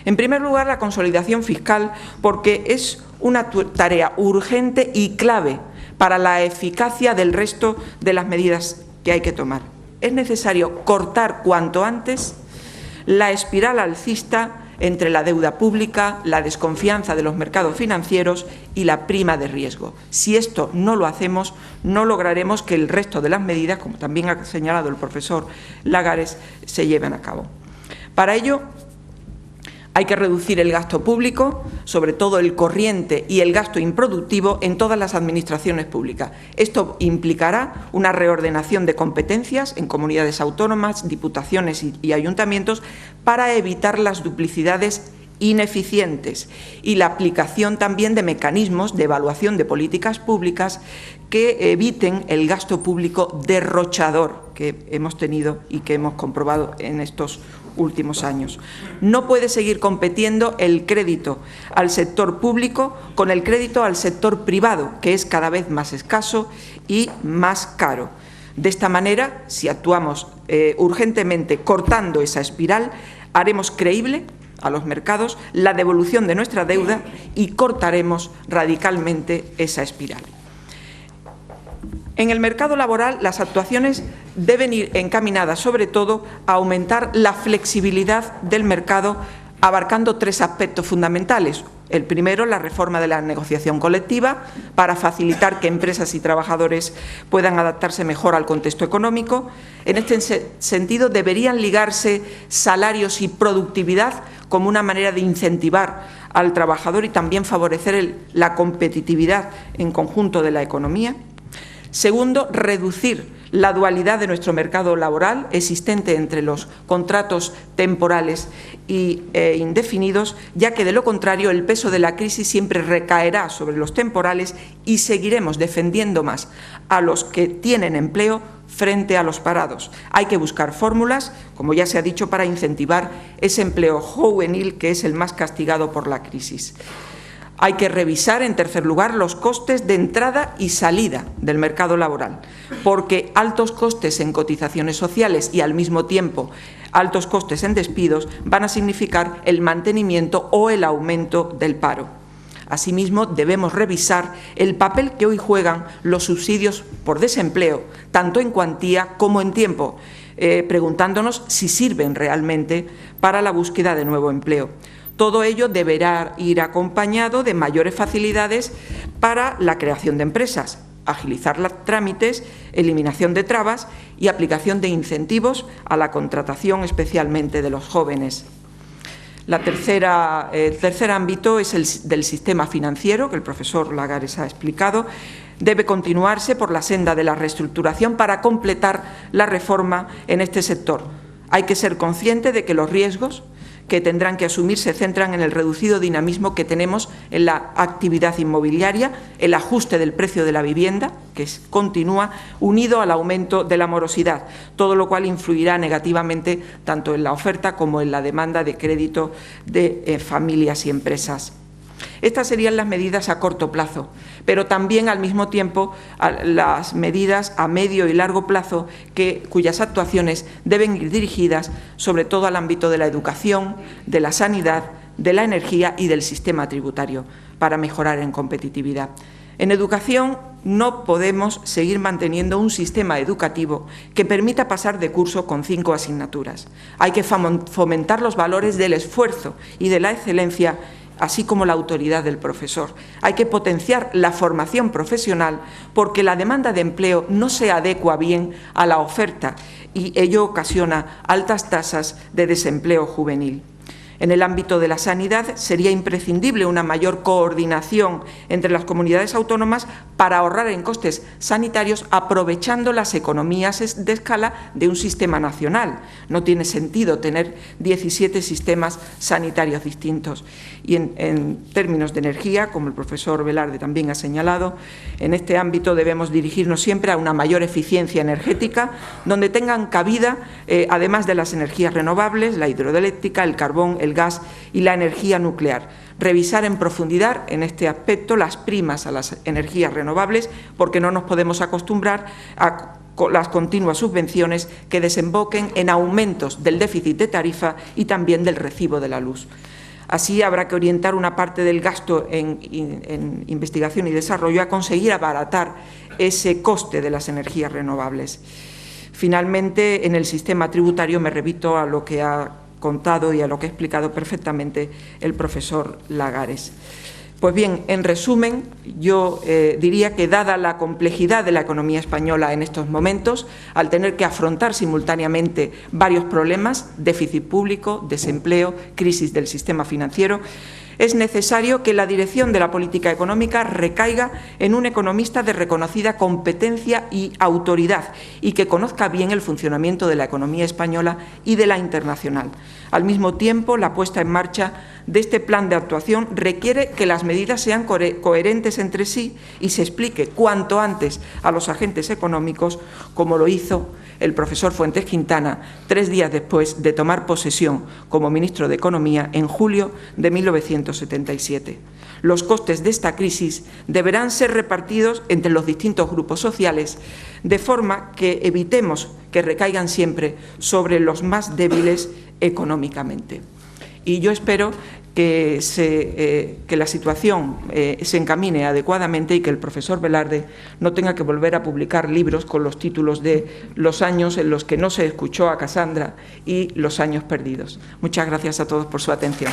En primer lugar, la consolidación fiscal, porque es una tarea urgente y clave para la eficacia del resto de las medidas que hay que tomar. Es necesario cortar cuanto antes la espiral alcista entre la deuda pública, la desconfianza de los mercados financieros y la prima de riesgo. Si esto no lo hacemos, no lograremos que el resto de las medidas, como también ha señalado el profesor Lagares, se lleven a cabo. Para ello, hay que reducir el gasto público, sobre todo el corriente y el gasto improductivo en todas las administraciones públicas. Esto implicará una reordenación de competencias en comunidades autónomas, diputaciones y ayuntamientos para evitar las duplicidades ineficientes y la aplicación también de mecanismos de evaluación de políticas públicas que eviten el gasto público derrochador que hemos tenido y que hemos comprobado en estos últimos años. No puede seguir compitiendo el crédito al sector público con el crédito al sector privado, que es cada vez más escaso y más caro. De esta manera, si actuamos urgentemente cortando esa espiral, haremos creíble a los mercados la devolución de nuestra deuda y cortaremos radicalmente esa espiral. En el mercado laboral, las actuaciones deben ir encaminadas, sobre todo, a aumentar la flexibilidad del mercado, abarcando 3 aspectos fundamentales. El primero, la reforma de la negociación colectiva, para facilitar que empresas y trabajadores puedan adaptarse mejor al contexto económico. En este sentido, deberían ligarse salarios y productividad como una manera de incentivar al trabajador y también favorecer la competitividad en conjunto de la economía. Segundo, reducir la dualidad de nuestro mercado laboral existente entre los contratos temporales e indefinidos, ya que de lo contrario el peso de la crisis siempre recaerá sobre los temporales y seguiremos defendiendo más a los que tienen empleo frente a los parados. Hay que buscar fórmulas, como ya se ha dicho, para incentivar ese empleo juvenil que es el más castigado por la crisis. Hay que revisar, en tercer lugar, los costes de entrada y salida del mercado laboral, porque altos costes en cotizaciones sociales y, al mismo tiempo, altos costes en despidos van a significar el mantenimiento o el aumento del paro. Asimismo, debemos revisar el papel que hoy juegan los subsidios por desempleo, tanto en cuantía como en tiempo, preguntándonos si sirven realmente para la búsqueda de nuevo empleo. Todo ello deberá ir acompañado de mayores facilidades para la creación de empresas, agilizar los trámites, eliminación de trabas y aplicación de incentivos a la contratación, especialmente de los jóvenes. El tercer ámbito es el del sistema financiero, que el profesor Lagares ha explicado. Debe continuarse por la senda de la reestructuración para completar la reforma en este sector. Hay que ser consciente de que los riesgos que tendrán que asumir se centran en el reducido dinamismo que tenemos en la actividad inmobiliaria, el ajuste del precio de la vivienda, que continúa, unido al aumento de la morosidad, todo lo cual influirá negativamente tanto en la oferta como en la demanda de crédito de familias y empresas. Estas serían las medidas a corto plazo, pero también al mismo tiempo las medidas a medio y largo plazo cuyas actuaciones deben ir dirigidas sobre todo al ámbito de la educación, de la sanidad, de la energía y del sistema tributario para mejorar en competitividad. En educación no podemos seguir manteniendo un sistema educativo que permita pasar de curso con 5 asignaturas. Hay que fomentar los valores del esfuerzo y de la excelencia, así como la autoridad del profesor. Hay que potenciar la formación profesional porque la demanda de empleo no se adecua bien a la oferta y ello ocasiona altas tasas de desempleo juvenil. En el ámbito de la sanidad sería imprescindible una mayor coordinación entre las comunidades autónomas para ahorrar en costes sanitarios aprovechando las economías de escala de un sistema nacional. No tiene sentido tener 17 sistemas sanitarios distintos. Y en términos de energía, como el profesor Velarde también ha señalado, en este ámbito debemos dirigirnos siempre a una mayor eficiencia energética, donde tengan cabida, además de las energías renovables, la hidroeléctrica, el carbón, el gas y la energía nuclear. Revisar en profundidad en este aspecto las primas a las energías renovables, porque no nos podemos acostumbrar a las continuas subvenciones que desemboquen en aumentos del déficit de tarifa y también del recibo de la luz. Así habrá que orientar una parte del gasto en investigación y desarrollo a conseguir abaratar ese coste de las energías renovables. Finalmente, en el sistema tributario me remito a lo que ha contado y a lo que ha explicado perfectamente el profesor Lagares. Pues bien, en resumen, yo diría que dada la complejidad de la economía española en estos momentos, al tener que afrontar simultáneamente varios problemas, déficit público, desempleo, crisis del sistema financiero, es necesario que la dirección de la política económica recaiga en un economista de reconocida competencia y autoridad y que conozca bien el funcionamiento de la economía española y de la internacional. Al mismo tiempo, la puesta en marcha de este plan de actuación requiere que las medidas sean coherentes entre sí y se explique cuanto antes a los agentes económicos, como lo hizo el profesor Fuentes Quintana 3 días después de tomar posesión como ministro de Economía en julio de 1977. Los costes de esta crisis deberán ser repartidos entre los distintos grupos sociales, de forma que evitemos que recaigan siempre sobre los más débiles económicamente. Y yo espero que la situación se encamine adecuadamente y que el profesor Velarde no tenga que volver a publicar libros con los títulos de los años en los que no se escuchó a Casandra y los años perdidos. Muchas gracias a todos por su atención.